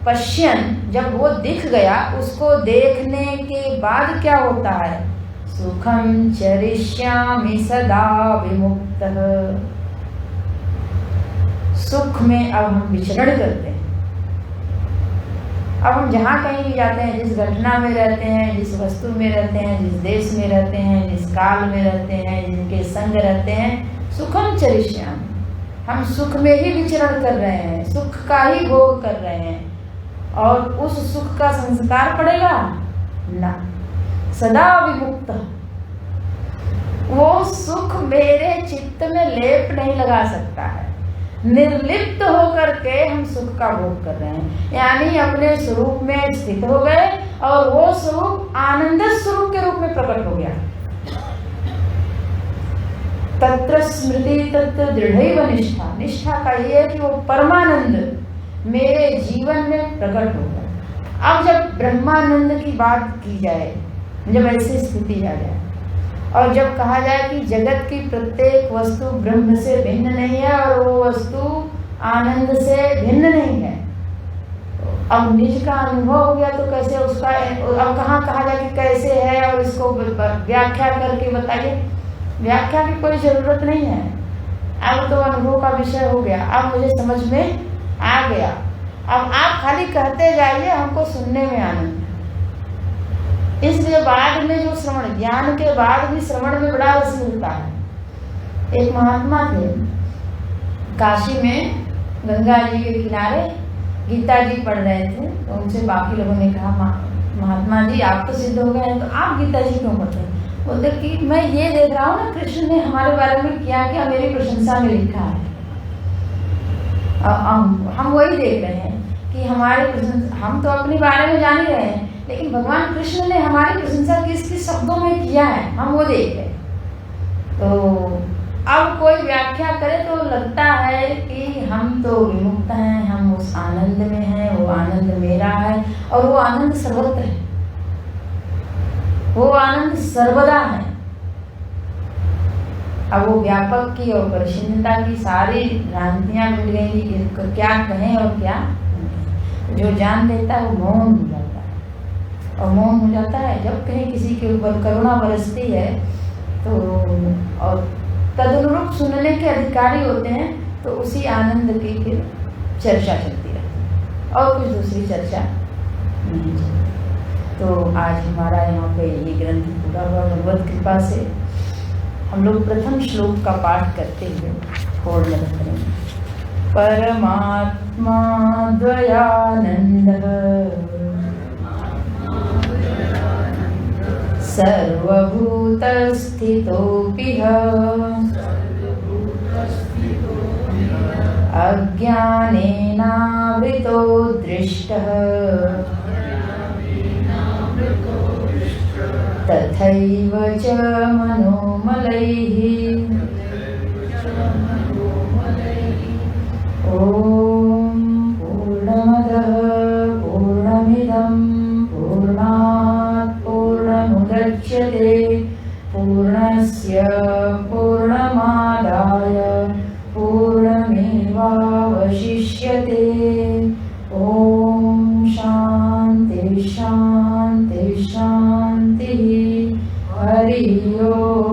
पश्यन, जब वो दिख गया, उसको देखने के बाद क्या होता है, सुखम चरिष्यामि सदा विमुक्तः। सुख में अब हम विचरण करते हैं। अब हम जहाँ कहीं भी जाते हैं, जिस घटना में रहते हैं, जिस वस्तु में रहते हैं, जिस देश में रहते हैं, जिस काल में रहते हैं, जिनके संग रहते हैं, सुखम चरिष्यामि, हम सुख में ही विचरण कर रहे हैं, सुख का ही भोग कर रहे हैं। और उस सुख का संस्कार पड़ेगा ना, सदा विमुक्त। वो सुख मेरे चित्त में लेप नहीं लगा सकता है। निर्लिप्त होकर के हम सुख का भोग कर रहे हैं, यानी अपने स्वरूप में स्थित हो गए और वो स्वरूप आनंद स्वरूप के रूप में प्रकट हो गया। तत्र स्मृति तत्र दृढ़ैव निष्ठा, निष्ठा का ये है कि वो परमानंद मेरे जीवन में प्रकट होगा। अब जब ब्रह्मानंद की बात की जाए, जब ऐसी स्थिति आ जाए और जब कहा जाए कि जगत की प्रत्येक वस्तु ब्रह्म से भिन्न नहीं है और वो वस्तु आनंद से भिन्न नहीं है, तो अब निज का अनुभव हो गया, तो कैसे उसका, अब कहाँ कहा जाए कि कैसे है और इसको व्याख्या करके बताइए। व्याख्या की कोई जरूरत नहीं है, अब तो अनुभव का विषय हो गया, अब मुझे समझ में आ गया। अब आप खाली कहते जाइए, हमको सुनने में आनंद। इसलिए बाद में जो श्रवण, ज्ञान के बाद भी श्रवण में बड़ा रस मिलता है। एक महात्मा थे काशी में, गंगा जी के किनारे गीता जी पढ़ रहे थे, तो उनसे बाकी लोगों ने कहा, महात्मा जी आप तो सिद्ध हो गए हैं, तो आप गीता जी क्यों पढ़ते हैं? बोलते कि मैं ये देख रहा हूँ ना, कृष्ण ने हमारे बारे में क्या क्या मेरी प्रशंसा में लिखा है। हम वही देख रहे हैं कि हमारे प्रशंसा, हम तो अपने बारे में जान ही रहे हैं, लेकिन भगवान कृष्ण ने हमारी प्रशंसा किस किस शब्दों में किया है, हम वो देख रहे हैं। तो अब कोई व्याख्या करे तो लगता है कि हम तो विमुक्त हैं, हम उस आनंद में हैं, वो आनंद मेरा है और वो आनंद सर्वत्र है, वो आनंद सर्वदा है। अब वो व्यापक की और परिच्छिन्नता की सारी भ्रांतियां मिल गई कि क्या कहें और क्या नहीं। जो जान लेता है वो मौन हो जाता है, और मौन हो जाता है जब कहीं किसी के ऊपर करुणा बरसती है तो, और तदनुरूप सुनने के अधिकारी होते हैं, तो उसी आनंद की फिर चर्चा चलती रहती है और कुछ दूसरी चर्चा नहीं चलती। तो आज हमारा यहाँ पे ये ग्रंथ पूरा हुआ भगवत कृपा से। हम लोग प्रथम श्लोक का पाठ करते हुए पूर्ण करेंगे। परमात्मा द्वयानंदः सर्वभूतस्थितोऽपिह अज्ञानेनावृतो दृष्टः तथैव च मनोमलैः। ॐ पूर्णमदः पूर्णमिदं पूर्णात् पूर्णमुदच्यते पूर्णस्य पूर्णमादाय पूर्णमेवावशिष्यते। ॐ शान्ति शान्ति शान्तिः। हरि ओम्।